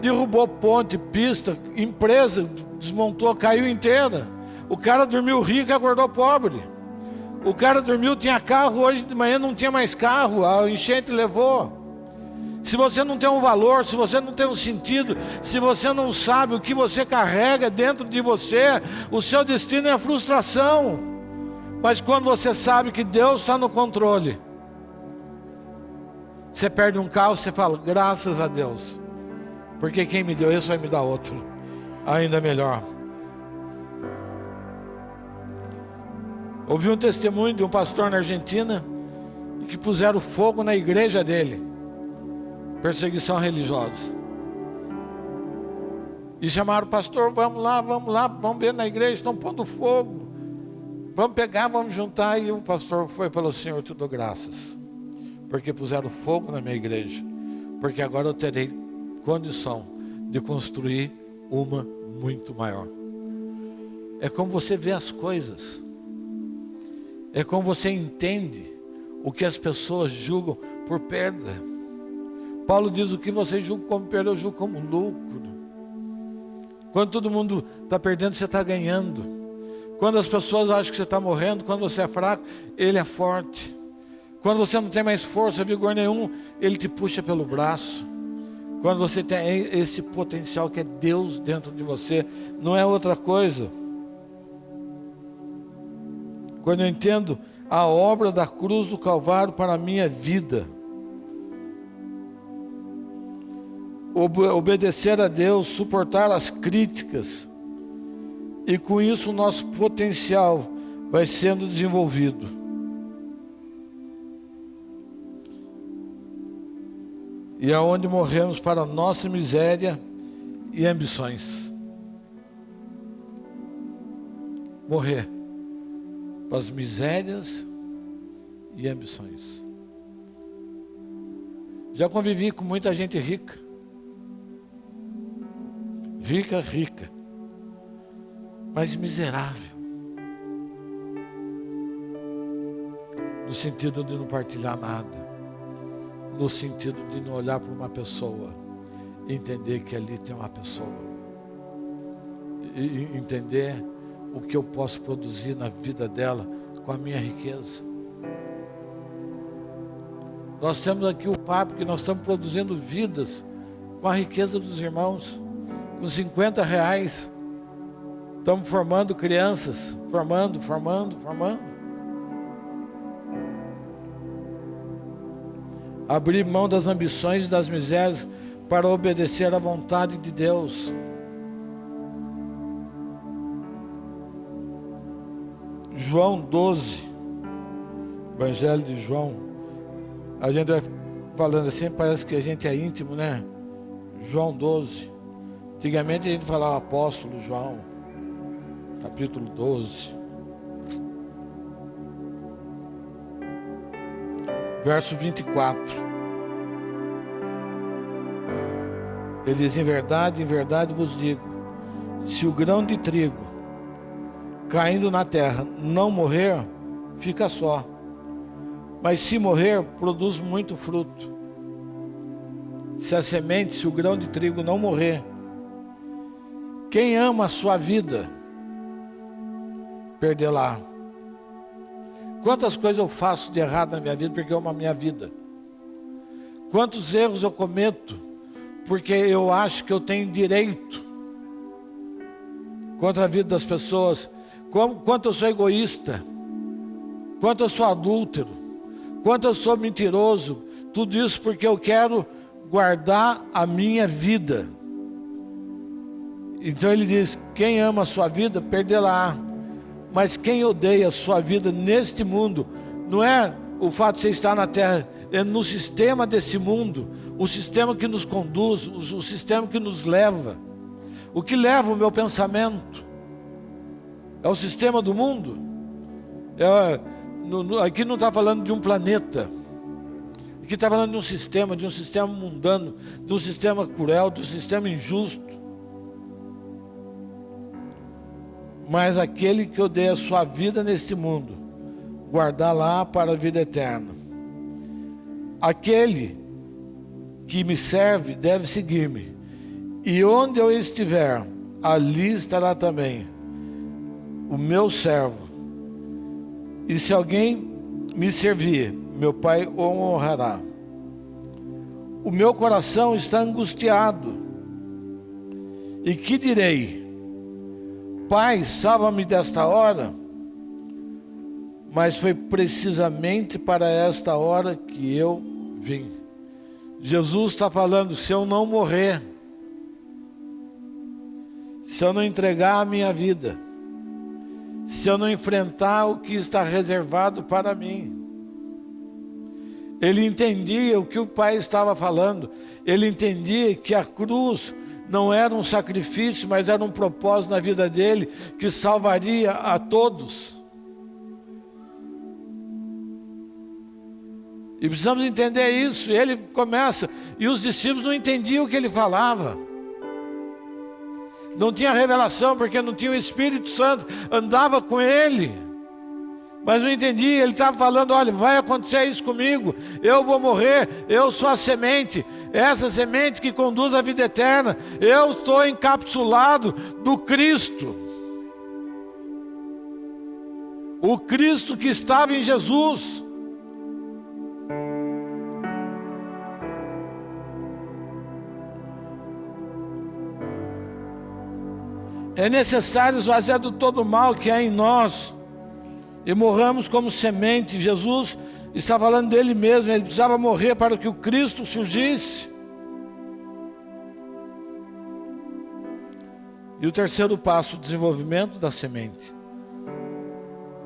Derrubou ponte, pista, empresa, desmontou, caiu inteira. O cara dormiu rico e acordou pobre. O cara dormiu, tinha carro, hoje de manhã não tinha mais carro, a enchente levou. Se você não tem um valor, se você não tem um sentido, se você não sabe o que você carrega dentro de você, o seu destino é a frustração. Mas quando você sabe que Deus está no controle, você perde um carro, você fala, graças a Deus. Porque quem me deu esse vai me dar outro, ainda melhor. Ouvi um testemunho de um pastor na Argentina, que puseram fogo na igreja dele. Perseguição religiosa. E chamaram o pastor, vamos lá, vamos ver na igreja, estão pondo fogo. Vamos pegar, vamos juntar. E o pastor foi e falou, Senhor, eu te dou graças, porque puseram fogo na minha igreja, porque agora eu terei condição de construir uma muito maior. É como você vê as coisas, é como você entende o que as pessoas julgam por perda. Paulo diz, o que você julga como perda, eu julgo como lucro. Quando todo mundo está perdendo, você está ganhando. Quando as pessoas acham que você está morrendo, quando você é fraco, ele é forte. Quando você não tem mais força, vigor nenhum, ele te puxa pelo braço. Quando você tem esse potencial que é Deus dentro de você, não é outra coisa. quando eu entendo a obra da cruz do Calvário para a minha vida. Obedecer a Deus, suportar as críticas, e com isso o nosso potencial vai sendo desenvolvido. E aonde morremos para a nossa miséria e ambições. Morrer para as misérias e ambições. Já convivi com muita gente rica. Rica, mas miserável. No sentido de não partilhar nada. No sentido de não olhar para uma pessoa e entender que ali tem uma pessoa. E entender o que eu posso produzir na vida dela com a minha riqueza. Nós temos aqui o papo que nós estamos produzindo vidas com a riqueza dos irmãos. Com R$50, estamos formando crianças, formando. Abrir mão das ambições e das misérias para obedecer à vontade de Deus. João 12, Evangelho de João. A gente vai falando assim, parece que a gente é íntimo, né? João 12. Antigamente a gente falava apóstolo João, capítulo 12. Verso 24. Ele diz: em verdade vos digo, se o grão de trigo caindo na terra não morrer, fica só. Mas se morrer, produz muito fruto. Se o grão de trigo não morrer, quem ama a sua vida, perdê-la. Quantas coisas eu faço de errado na minha vida porque eu amo a minha vida? Quantos erros eu cometo porque eu acho que eu tenho direito contra a vida das pessoas? Quanto eu sou egoísta, quanto eu sou adúltero, quanto eu sou mentiroso. Tudo isso porque eu quero guardar a minha vida. Então ele diz: quem ama a sua vida, perdê-la. Mas quem odeia a sua vida neste mundo, não é o fato de você estar na terra, é no sistema desse mundo, o sistema que nos conduz, o sistema que nos leva. O que leva o meu pensamento é o sistema do mundo. Aqui não está falando de um planeta, aqui está falando de um sistema mundano, de um sistema cruel, de um sistema injusto. Mas aquele que odeia a sua vida neste mundo, guardar lá para a vida eterna. Aquele que me serve deve seguir-me, e onde eu estiver, ali estará também o meu servo. E se alguém me servir, meu Pai o honrará. O meu coração está angustiado, e que direi? Pai, salva-me desta hora. Mas foi precisamente para esta hora que eu vim. Jesus está falando: se eu não morrer, se eu não entregar a minha vida, se eu não enfrentar o que está reservado para mim. Ele entendia o que o Pai estava falando. Ele entendia que a cruz não era um sacrifício, mas era um propósito na vida dele, que salvaria a todos. E precisamos entender isso. E ele começa, e os discípulos não entendiam o que ele falava. Não tinha revelação, porque não tinha o Espírito Santo, andava com ele, mas não entendia. Ele estava falando: olha, vai acontecer isso comigo, eu vou morrer, eu sou a semente, essa semente que conduz à vida eterna, eu estou encapsulado do Cristo, o Cristo que estava em Jesus. É necessário esvaziar de todo o mal que há em nós, e morramos como semente. Jesus está falando dele mesmo, ele precisava morrer para que o Cristo surgisse. E o terceiro passo, o desenvolvimento da semente.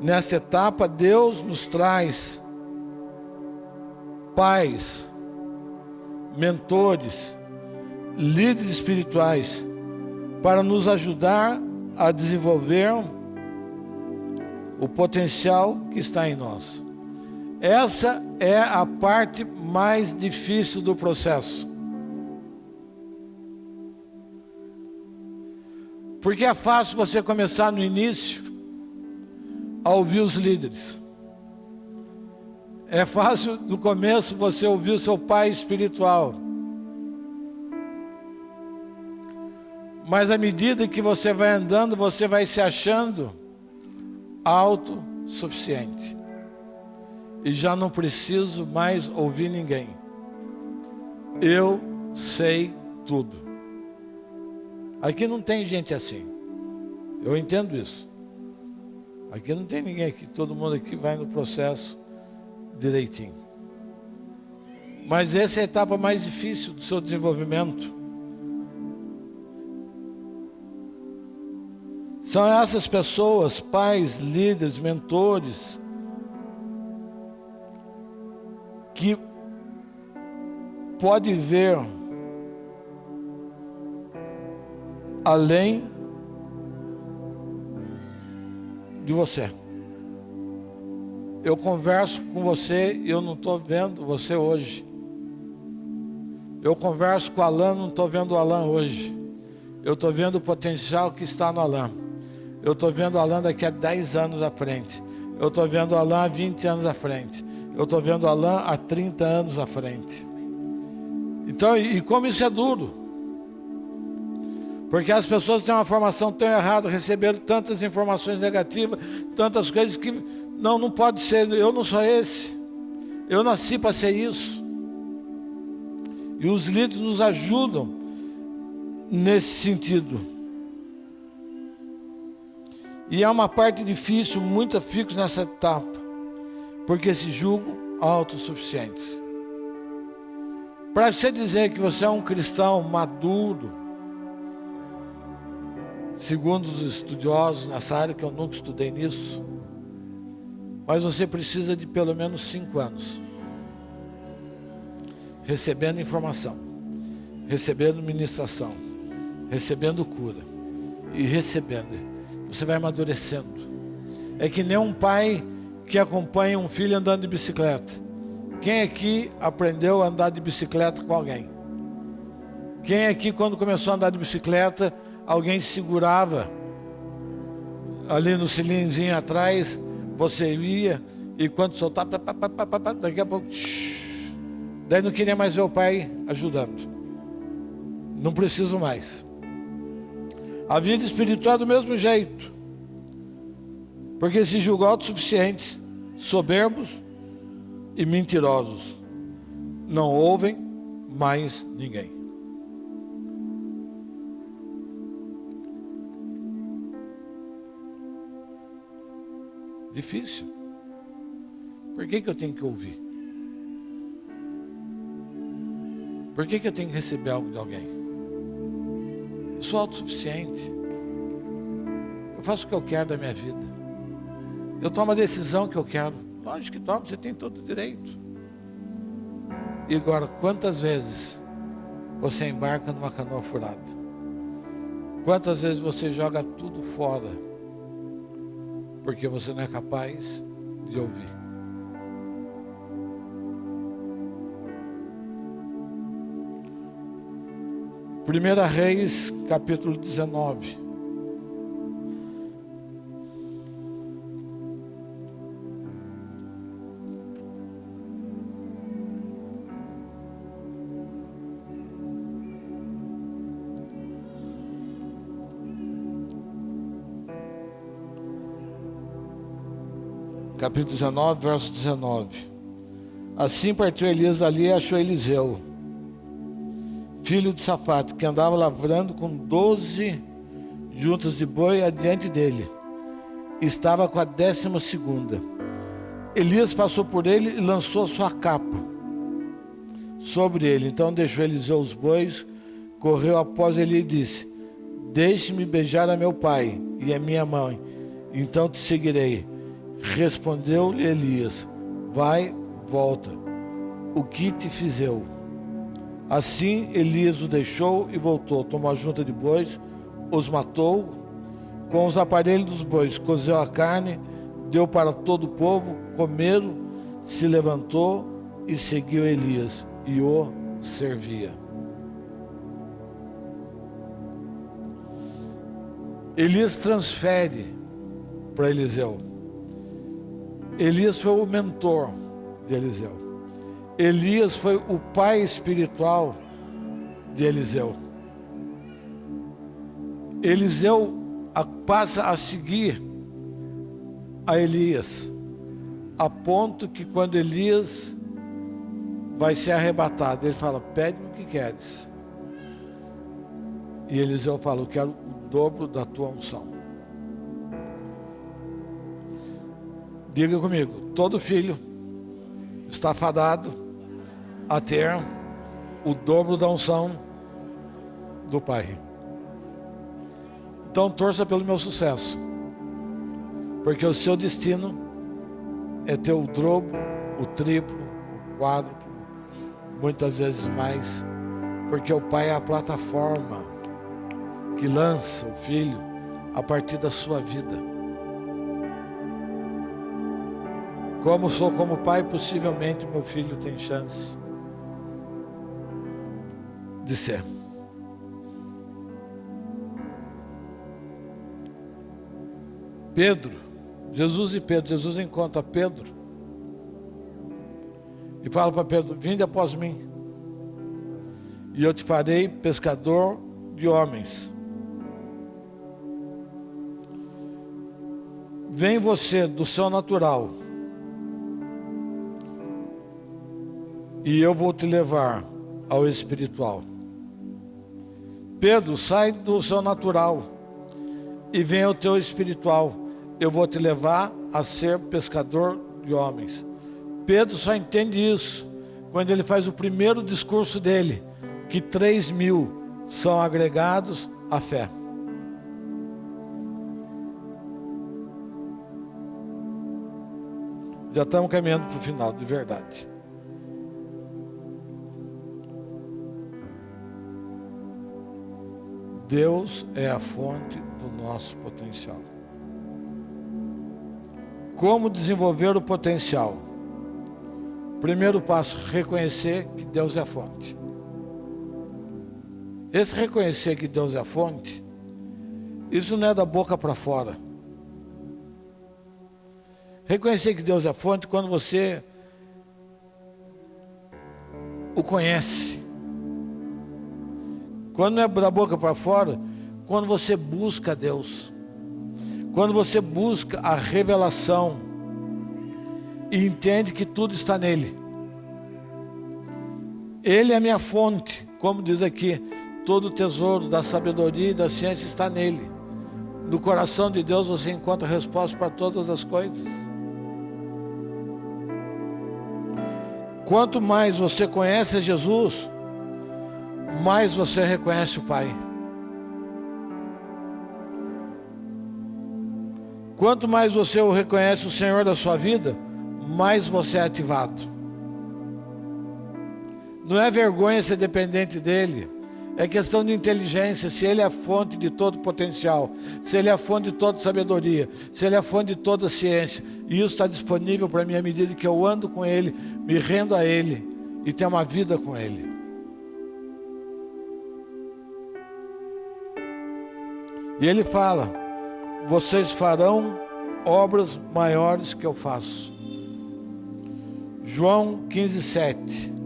Nessa etapa, Deus nos traz pais, mentores, líderes espirituais, para nos ajudar a desenvolver o potencial que está em nós. Essa é a parte mais difícil do processo. Porque é fácil você começar no início a ouvir os líderes. É fácil no começo você ouvir o seu pai espiritual. Mas à medida que você vai andando, você vai se achando autossuficiente. E já não preciso mais ouvir ninguém. Eu sei tudo. Aqui não tem gente assim. Eu entendo isso. Aqui não tem ninguém aqui. Todo mundo aqui vai no processo direitinho. Mas essa é a etapa mais difícil do seu desenvolvimento. São essas pessoas, pais, líderes, mentores, que pode ver além de você. Eu converso com você e eu não estou vendo você hoje. Eu converso com o Alan, não estou vendo o Alan hoje. Eu estou vendo o potencial que está no Alan. Eu estou vendo o Alan daqui a 10 anos à frente. Eu estou vendo o Alan há 20 anos à frente. Eu estou vendo o Alan há 30 anos à frente. Então, e como isso é duro. Porque as pessoas têm uma formação tão errada, receberam tantas informações negativas, tantas coisas que não pode ser, eu não sou esse. Eu nasci para ser isso. E os líderes nos ajudam nesse sentido. E é uma parte difícil, muitos ficam nessa etapa, porque se julgam autossuficientes. Para você dizer que você é um cristão maduro, segundo os estudiosos nessa área, que eu nunca estudei nisso, mas você precisa de pelo menos 5 anos, recebendo informação, recebendo ministração, recebendo cura e recebendo. Você vai amadurecendo. É que nem um pai que acompanha um filho andando de bicicleta. Quem aqui aprendeu a andar de bicicleta com alguém? Quem aqui, quando começou a andar de bicicleta, alguém segurava ali no cilindrozinho atrás, você ia, e quando soltava, daqui a pouco, daí não queria mais ver o pai ajudando. Não preciso mais. A vida espiritual é do mesmo jeito. Porque se julgam autossuficientes, soberbos e mentirosos. Não ouvem mais ninguém. Difícil. Por que eu tenho que ouvir? Por que eu tenho que receber algo de alguém? Eu sou autossuficiente. Eu faço o que eu quero da minha vida. Eu tomo a decisão que eu quero. Lógico que tomo, você tem todo o direito. E agora, quantas vezes você embarca numa canoa furada? Quantas vezes você joga tudo fora? Porque você não é capaz de ouvir. Primeira Reis, capítulo 19. Capítulo 19, verso 19. Assim partiu Elias dali e achou Eliseu, filho de Safate, que andava lavrando com 12 juntas de boi adiante dele. estava com a 12ª. Elias passou por ele e lançou sua capa sobre ele. Então deixou Eliseu os bois, correu após ele e disse: deixe-me beijar a meu pai e a minha mãe, então te seguirei. Respondeu-lhe Elias: vai, volta, o que te fiz eu? Assim Elias o deixou e voltou, tomou a junta de bois, os matou, com os aparelhos dos bois cozeu a carne, deu para todo o povo, comeram, se levantou e seguiu Elias e o servia. Elias transfere para Eliseu. Elias foi o mentor de Eliseu. Elias foi o pai espiritual de Eliseu. Eliseu passa a seguir a Elias, a ponto que quando Elias vai ser arrebatado, ele fala: pede-me o que queres. E Eliseu fala: eu quero o dobro da tua unção. Diga comigo: todo filho está fadado a ter o dobro da unção do Pai. Então torça pelo meu sucesso, porque o seu destino é ter o dobro, o triplo, o quádruplo, muitas vezes mais, porque o Pai é a plataforma que lança o filho a partir da sua vida. Como sou como pai, possivelmente meu filho tem chance de ser. Pedro, Jesus e Pedro. Jesus encontra Pedro e fala para Pedro: vinde após mim, e eu te farei pescador de homens. Vem você do seu natural, e eu vou te levar ao espiritual. Pedro, sai do seu natural e vem ao teu espiritual. Eu vou te levar a ser pescador de homens. Pedro só entende isso quando ele faz o primeiro discurso dele, que 3.000 são agregados à fé. Já estamos caminhando para o final, de verdade. Deus é a fonte do nosso potencial. Como desenvolver o potencial? Primeiro passo: reconhecer que Deus é a fonte. Esse reconhecer que Deus é a fonte, isso não é da boca para fora. Reconhecer que Deus é a fonte quando você o conhece. Quando não é da boca para fora, quando você busca Deus, quando você busca a revelação e entende que tudo está nele. Ele é a minha fonte, como diz aqui: todo o tesouro da sabedoria e da ciência está nele. No coração de Deus você encontra resposta para todas as coisas. Quanto mais você conhece Jesus, mais você reconhece o Pai. Quanto mais você o reconhece o Senhor da sua vida, mais você é ativado. Não é vergonha ser dependente dele, é questão de inteligência. Se ele é a fonte de todo potencial, se ele é a fonte de toda sabedoria, se ele é a fonte de toda ciência, e isso está disponível para mim à medida que eu ando com ele, me rendo a ele e tenho uma vida com ele. E ele fala: vocês farão obras maiores que eu faço. João 15:7.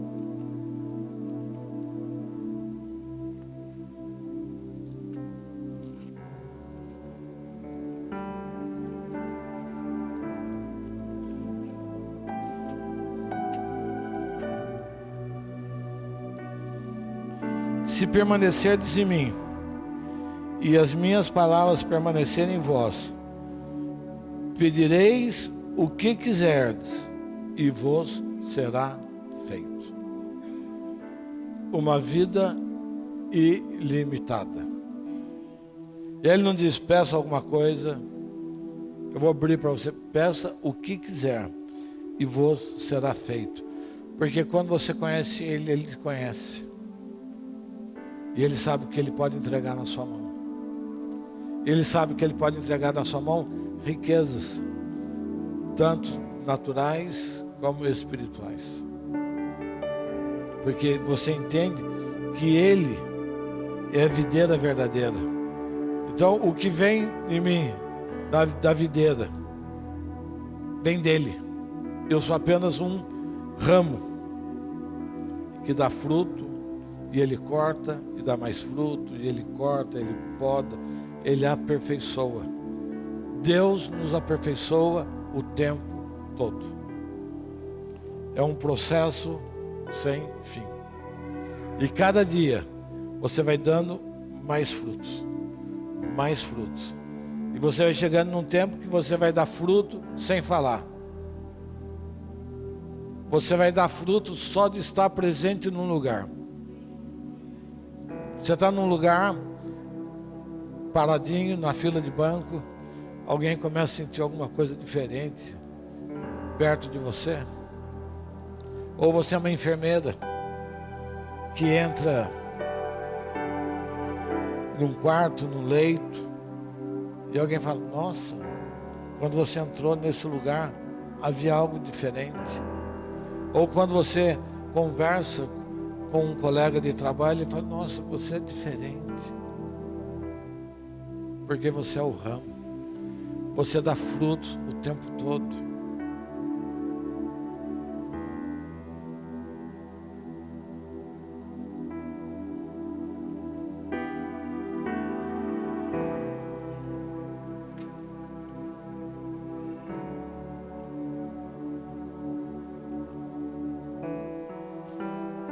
Se permanecerdes em mim, e as minhas palavras permanecerem em vós, pedireis o que quiserdes, e vos será feito. Uma vida ilimitada. E ele não diz, peça alguma coisa, eu vou abrir para você, peça o que quiser, e vos será feito. Porque quando você conhece Ele, Ele te conhece. E Ele sabe que Ele pode entregar na sua mão. Ele sabe que Ele pode entregar na sua mão riquezas, tanto naturais como espirituais. Porque você entende que Ele é a videira verdadeira. Então o que vem em mim, da videira, vem dele. Eu sou apenas um ramo que dá fruto, e ele corta e dá mais fruto, e ele corta, ele poda, ele aperfeiçoa. Deus nos aperfeiçoa o tempo todo. É um processo sem fim. E cada dia você vai dando mais frutos, mais frutos. E você vai chegando num tempo que você vai dar fruto sem falar. Você vai dar fruto só de estar presente num lugar. Você está num lugar, paradinho, na fila de banco, alguém começa a sentir alguma coisa diferente perto de você. Ou você é uma enfermeira que entra num quarto, num leito, e alguém fala, nossa, quando você entrou nesse lugar, havia algo diferente. Ou quando você conversa com um colega de trabalho, ele fala, nossa, você é diferente. Porque você é o ramo. Você dá frutos o tempo todo.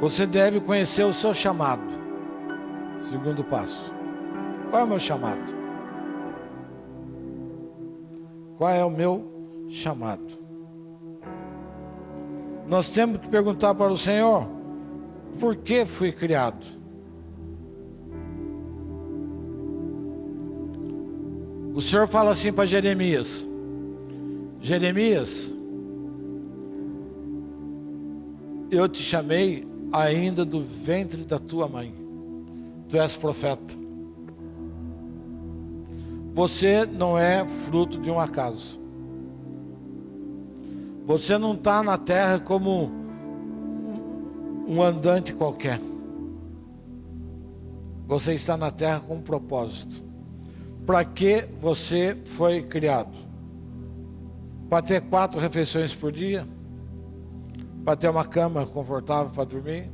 Você deve conhecer o seu chamado. Segundo passo. Qual é o meu chamado? Qual é o meu chamado? Nós temos que perguntar para o Senhor, por que fui criado? O Senhor fala assim para Jeremias, Jeremias, eu te chamei ainda do ventre da tua mãe. Tu és profeta. Você não é fruto de um acaso. Você não está na terra como um andante qualquer. Você está na terra com um propósito. Para que você foi criado? Para ter 4 refeições por dia? Para ter uma cama confortável para dormir?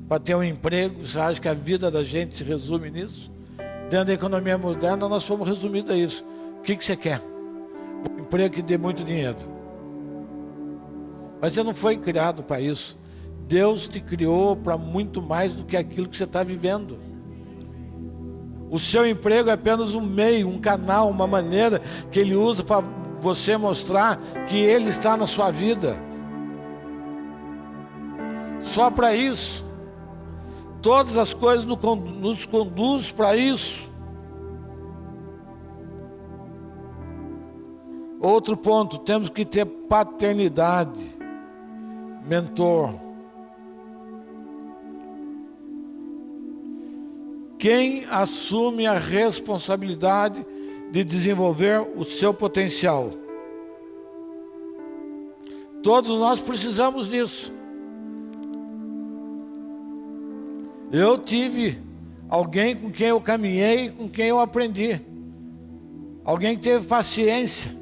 Para ter um emprego? Você acha que a vida da gente se resume nisso? Dentro da economia moderna nós fomos resumidos a isso. O que você quer? Um emprego que dê muito dinheiro. Mas você não foi criado para isso. Deus te criou para muito mais do que aquilo que você está vivendo. O seu emprego é apenas um meio, um canal, uma maneira que Ele usa para você mostrar que Ele está na sua vida. Só para isso. Todas as coisas nos conduzem para isso. Outro ponto, temos que ter paternidade, mentor. Quem assume a responsabilidade de desenvolver o seu potencial? Todos nós precisamos disso. Eu tive alguém com quem eu caminhei, com quem eu aprendi. Alguém que teve paciência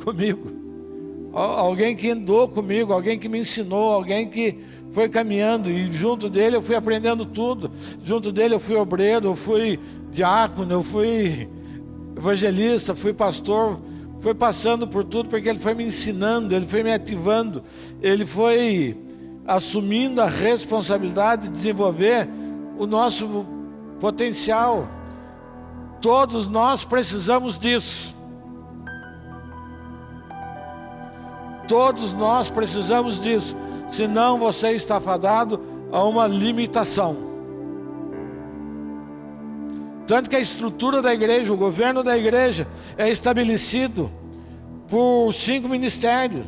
comigo. Alguém que andou comigo, alguém que me ensinou, alguém que foi caminhando. E junto dele eu fui aprendendo tudo. Junto dele eu fui obreiro, eu fui diácono, eu fui evangelista, fui pastor. Fui passando por tudo porque ele foi me ensinando, ele foi me ativando. Ele foi assumindo a responsabilidade de desenvolver o nosso potencial. Todos nós precisamos disso. Todos nós precisamos disso, senão você está fadado a uma limitação. Tanto que a estrutura da igreja, o governo da igreja é estabelecido por 5 ministérios.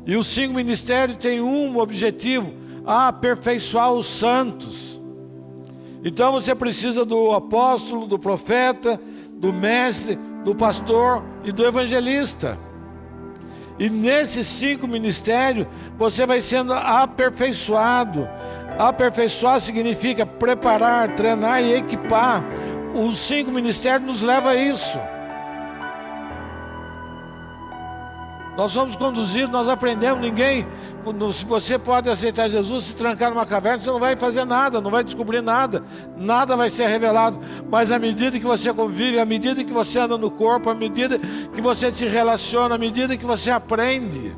E os 5 ministérios têm um objetivo: aperfeiçoar os santos. Então você precisa do apóstolo, do profeta, do mestre, do pastor e do evangelista. E nesses 5 ministérios você vai sendo aperfeiçoado. Aperfeiçoar significa preparar, treinar e equipar. Os 5 ministérios nos levam a isso. Nós somos conduzidos, nós aprendemos. Ninguém, se você pode aceitar Jesus, se trancar numa caverna, você não vai fazer nada, não vai descobrir nada, nada vai ser revelado. Mas à medida que você convive, à medida que você anda no corpo, à medida que você se relaciona, à medida que você aprende,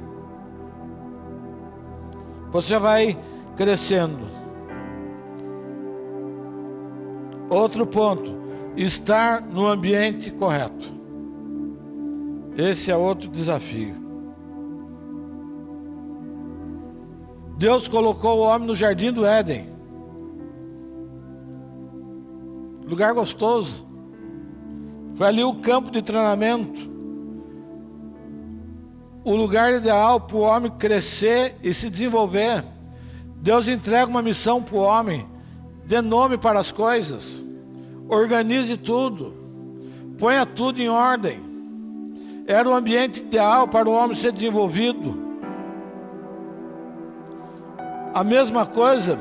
você vai crescendo. Outro ponto: estar no ambiente correto. Esse é outro desafio. Deus colocou o homem no jardim do Éden, lugar gostoso. Foi ali o campo de treinamento, o lugar ideal para o homem crescer e se desenvolver. Deus entrega uma missão para o homem: dê nome para as coisas, organize tudo, ponha tudo em ordem. Era o ambiente ideal para o homem ser desenvolvido. A mesma coisa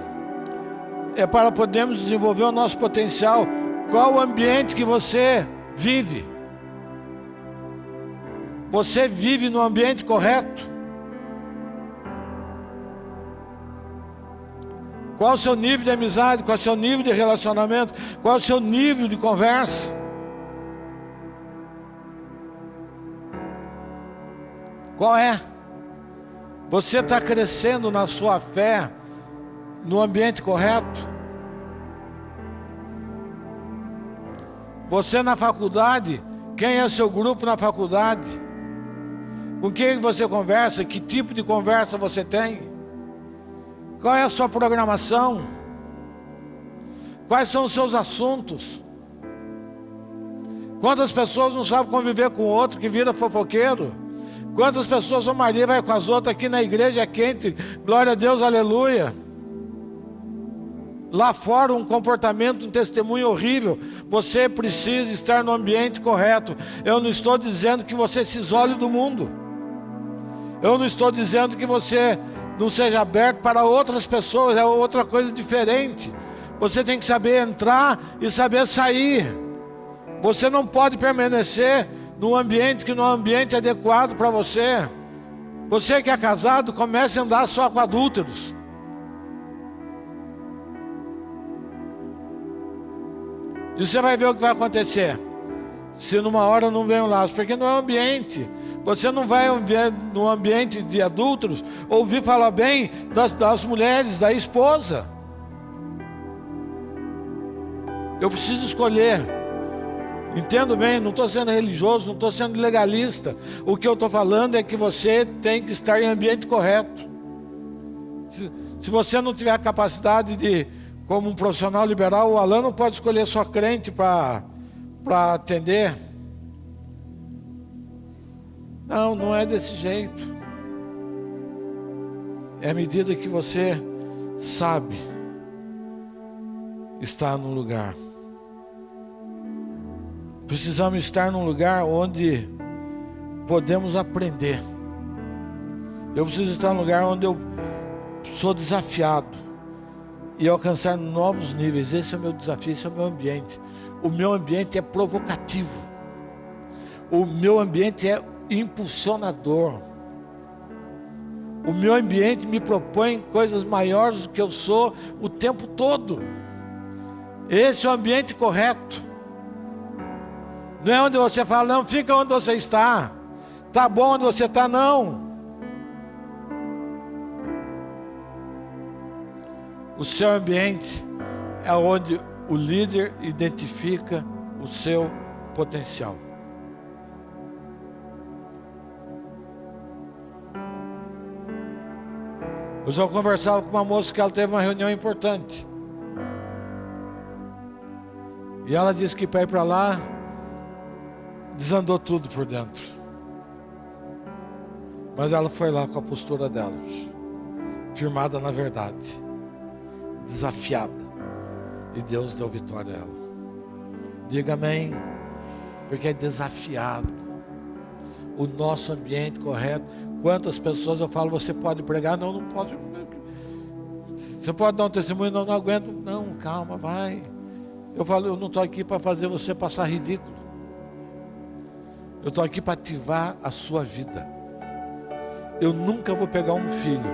é para podermos desenvolver o nosso potencial. Qual o ambiente que você vive? Você vive no ambiente correto? Qual o seu nível de amizade? Qual o seu nível de relacionamento? Qual o seu nível de conversa? Qual é? Você está crescendo na sua fé no ambiente correto? Você na faculdade, quem é seu grupo na faculdade? Com quem você conversa? Que tipo de conversa você tem? Qual é a sua programação? Quais são os seus assuntos? Quantas pessoas não sabem conviver com o outro que vira fofoqueiro? Quantas pessoas, Maria vai com as outras aqui na igreja, é quente, glória a Deus, aleluia. Lá fora um comportamento, um testemunho horrível. Você precisa estar no ambiente correto. Eu não estou dizendo que você se isole do mundo. Eu não estou dizendo que você não seja aberto para outras pessoas, é outra coisa diferente. Você tem que saber entrar e saber sair. Você não pode permanecer num ambiente que não é um ambiente adequado para você. Você que é casado, comece a andar só com adúlteros. E você vai ver o que vai acontecer se numa hora não vem um laço, porque não é um ambiente. Você não vai no ambiente de adúlteros ouvir falar bem das mulheres, da esposa. Eu preciso escolher. Entendo bem, não estou sendo religioso, não estou sendo legalista. O que eu estou falando é que você tem que estar em ambiente correto. Se você não tiver a capacidade de, como um profissional liberal, o Alan não pode escolher só crente para atender. Não é desse jeito. É à medida que você sabe estar num lugar. Precisamos estar num lugar onde podemos aprender. Eu preciso estar num lugar onde eu sou desafiado e alcançar novos níveis. Esse é o meu desafio, esse é o meu ambiente. O meu ambiente é provocativo. O meu ambiente é impulsionador. O meu ambiente me propõe coisas maiores do que eu sou o tempo todo. Esse é o ambiente correto. Não é onde você fala, não, fica onde você está. Tá bom onde você está, não. O seu ambiente é onde o líder identifica o seu potencial. Eu conversava com uma moça que ela teve uma reunião importante. E ela disse que para ir para lá, desandou tudo por dentro. Mas ela foi lá com a postura dela, firmada na verdade, desafiada. E Deus deu vitória a ela. Diga amém, porque é desafiado. O nosso ambiente correto. Quantas pessoas eu falo, você pode pregar? Não, não pode. Você pode dar um testemunho? Não, não aguento. Não, calma, vai. Eu falo, eu não estou aqui para fazer você passar ridículo. Eu estou aqui para ativar a sua vida. Eu nunca vou pegar um filho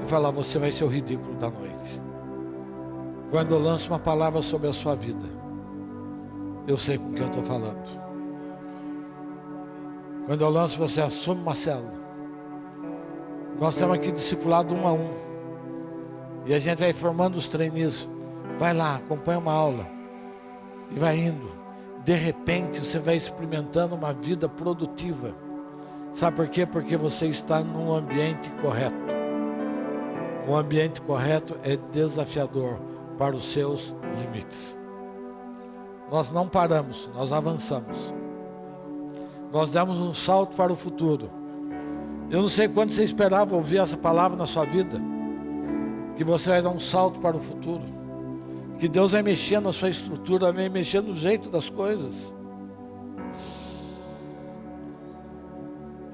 e falar, você vai ser o ridículo da noite. Quando eu lanço uma palavra sobre a sua vida, eu sei com quem eu estou falando. Quando eu lanço, você assume uma célula. Nós temos aqui discipulado 1 a 1. E a gente vai formando os trainees. Vai lá, acompanha uma aula. E vai indo. De repente você vai experimentando uma vida produtiva. Sabe por quê? Porque você está num ambiente correto. O ambiente correto é desafiador para os seus limites. Nós não paramos, nós avançamos. Nós damos um salto para o futuro. Eu não sei quando você esperava ouvir essa palavra na sua vida, que você vai dar um salto para o futuro, que Deus vai mexer na sua estrutura, vai mexer no jeito das coisas.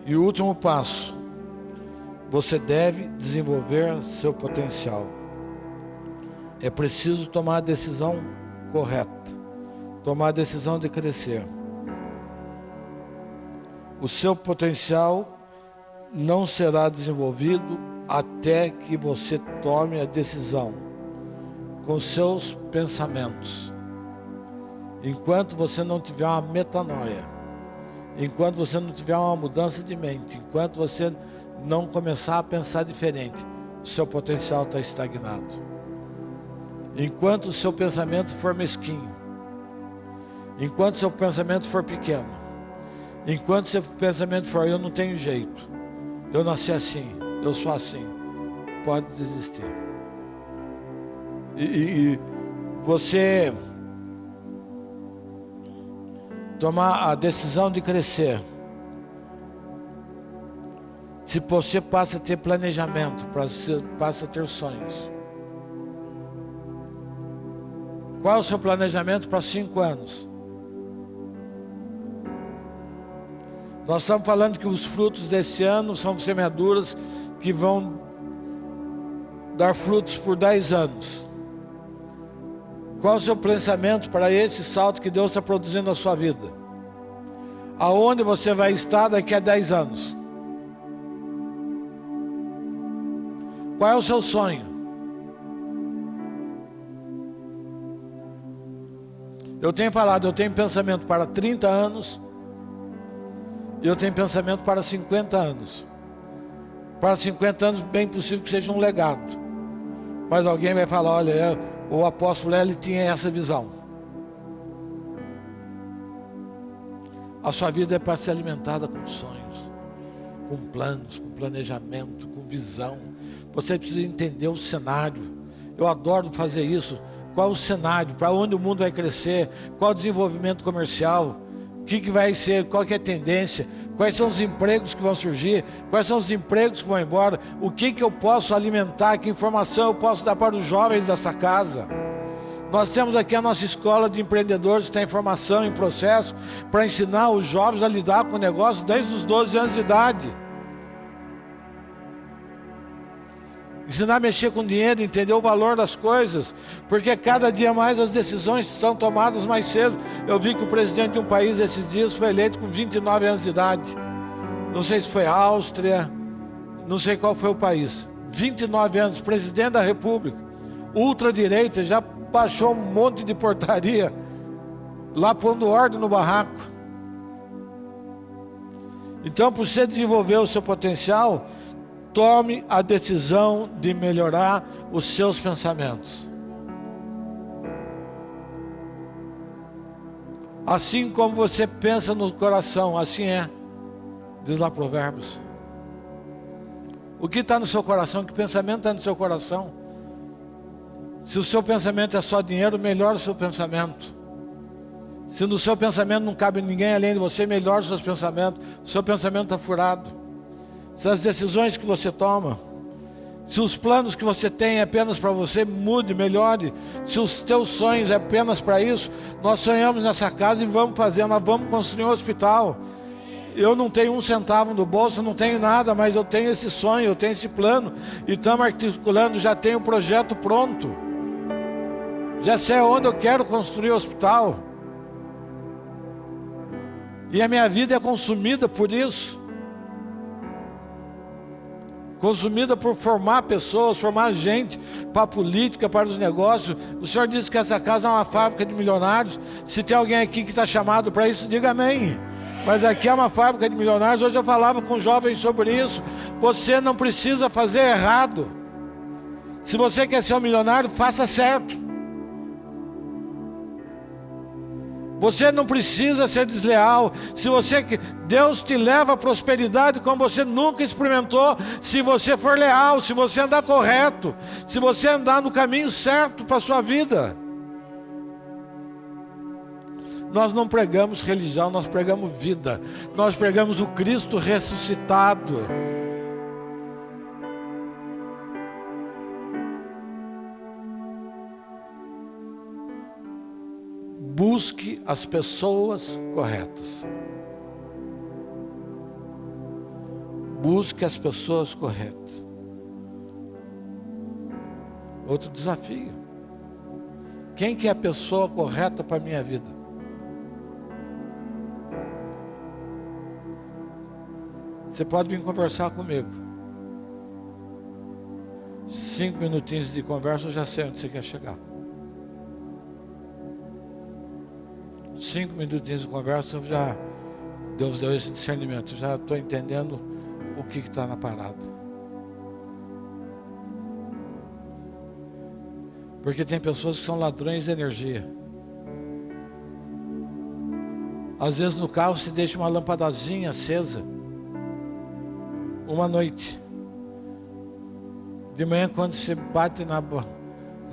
E o último passo, você deve desenvolver seu potencial. É preciso tomar a decisão correta, tomar a decisão de crescer. O seu potencial não será desenvolvido até que você tome a decisão com seus pensamentos. Enquanto você não tiver uma metanoia, enquanto você não tiver uma mudança de mente, enquanto você não começar a pensar diferente, o seu potencial está estagnado. Enquanto o seu pensamento for mesquinho, enquanto o seu pensamento for pequeno, enquanto o seu pensamento for, eu não tenho jeito, eu nasci assim, eu sou assim, pode desistir. E você tomar a decisão de crescer, se você passa a ter planejamento, passa a ter sonhos. Qual é o seu planejamento para 5 anos? Nós estamos falando que os frutos desse ano são semeaduras que vão dar frutos por 10 anos. Qual é o seu pensamento para esse salto que Deus está produzindo na sua vida? Aonde você vai estar daqui a 10 anos? Qual é o seu sonho? Eu tenho falado, eu tenho pensamento para 30 anos e eu tenho pensamento para 50 anos. Para 50 anos, bem possível que seja um legado. Mas alguém vai falar, olha, o apóstolo ele tinha essa visão. A sua vida é para ser alimentada com sonhos, com planos, com planejamento, com visão. Você precisa entender o cenário. Eu adoro fazer isso. Qual o cenário? Para onde o mundo vai crescer? Qual o desenvolvimento comercial? O que vai ser? Qual que é a tendência? Quais são os empregos que vão surgir? Quais são os empregos que vão embora? O que eu posso alimentar? Que informação eu posso dar para os jovens dessa casa? Nós temos aqui a nossa escola de empreendedores que tem informação em processo para ensinar os jovens a lidar com o negócio desde os 12 anos de idade. Ensinar a mexer com dinheiro, entender o valor das coisas, porque cada dia mais as decisões são tomadas mais cedo. Eu vi que o presidente de um país esses dias foi eleito com 29 anos de idade. Não sei se foi a Áustria, não sei qual foi o país. 29 anos, presidente da República, ultradireita, já baixou um monte de portaria, lá pondo ordem no barraco. Então, para você desenvolver o seu potencial, tome a decisão de melhorar os seus pensamentos. Assim como você pensa no coração, assim é, diz lá Provérbios. O que está no seu coração? Que pensamento está no seu coração? Se o seu pensamento é só dinheiro, melhora o seu pensamento. Se no seu pensamento não cabe ninguém além de você, melhora os seus pensamentos. O seu pensamento está furado. Se as decisões que você toma, se os planos que você tem é apenas para você, mude, melhore. Se os teus sonhos é apenas para isso, nós sonhamos nessa casa e vamos fazer, nós vamos construir um hospital. Eu não tenho um centavo no bolso, não tenho nada, mas eu tenho esse sonho, eu tenho esse plano. E estamos articulando, já tenho o projeto pronto. Já sei onde eu quero construir o hospital. E a minha vida é consumida por isso. Consumida por formar pessoas, formar gente para a política, para os negócios. O Senhor disse que essa casa é uma fábrica de milionários. Se tem alguém aqui que está chamado para isso, diga amém. Mas aqui é uma fábrica de milionários. Hoje eu falava com jovens sobre isso. Você não precisa fazer errado. Se você quer ser um milionário, faça certo. Você não precisa ser desleal. Deus te leva à prosperidade como você nunca experimentou, se você for leal, se você andar correto, se você andar no caminho certo para a sua vida. Nós não pregamos religião, nós pregamos vida. Nós pregamos o Cristo ressuscitado. Busque as pessoas corretas. Busque as pessoas corretas. Outro desafio. Quem que é a pessoa correta para a minha vida? Você pode vir conversar comigo. 5 minutinhos de conversa, eu já sei onde você quer chegar. 5 minutinhos de conversa, Deus deu esse discernimento, já estou entendendo o que está na parada. Porque tem pessoas que são ladrões de energia. Às vezes no carro se deixa uma lampadazinha acesa, uma noite. De manhã, quando você bate na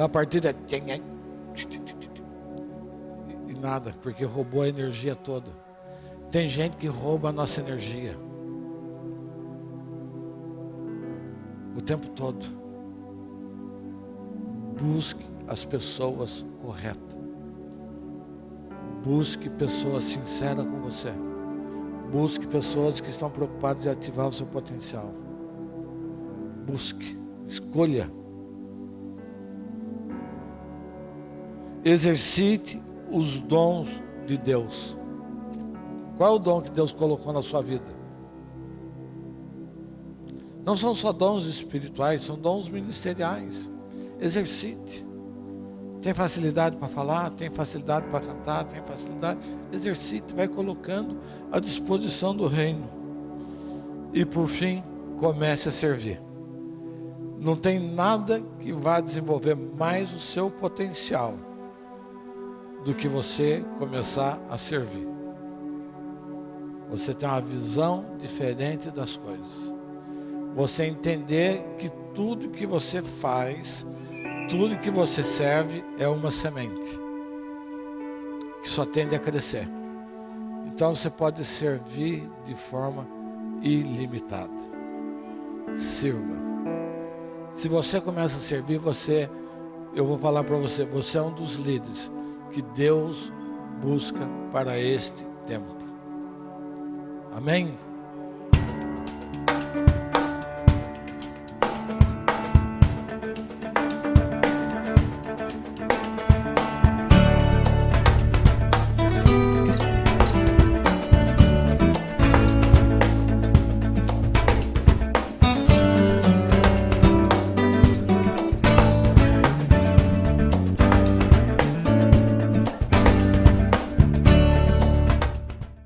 partida, nada, porque roubou a energia toda. Tem gente que rouba a nossa energia o tempo todo. Busque as pessoas corretas. Busque pessoas sinceras com você. Busque pessoas que estão preocupadas em ativar o seu potencial. Busque, escolha. Exercite os dons de Deus. Qual é o dom que Deus colocou na sua vida? Não são só dons espirituais, são dons ministeriais. Exercite. Tem facilidade para falar, tem facilidade para cantar, tem facilidade. Exercite, vai colocando à disposição do reino. E por fim, comece a servir. Não tem nada que vá desenvolver mais o seu potencial do que você começar a servir. Você tem uma visão diferente das coisas. Você entender que tudo que você faz, tudo que você serve é uma semente que só tende a crescer. Então você pode servir de forma ilimitada. Sirva. Se você começa a servir, eu vou falar para você, você é um dos líderes que Deus busca para este tempo. Amém?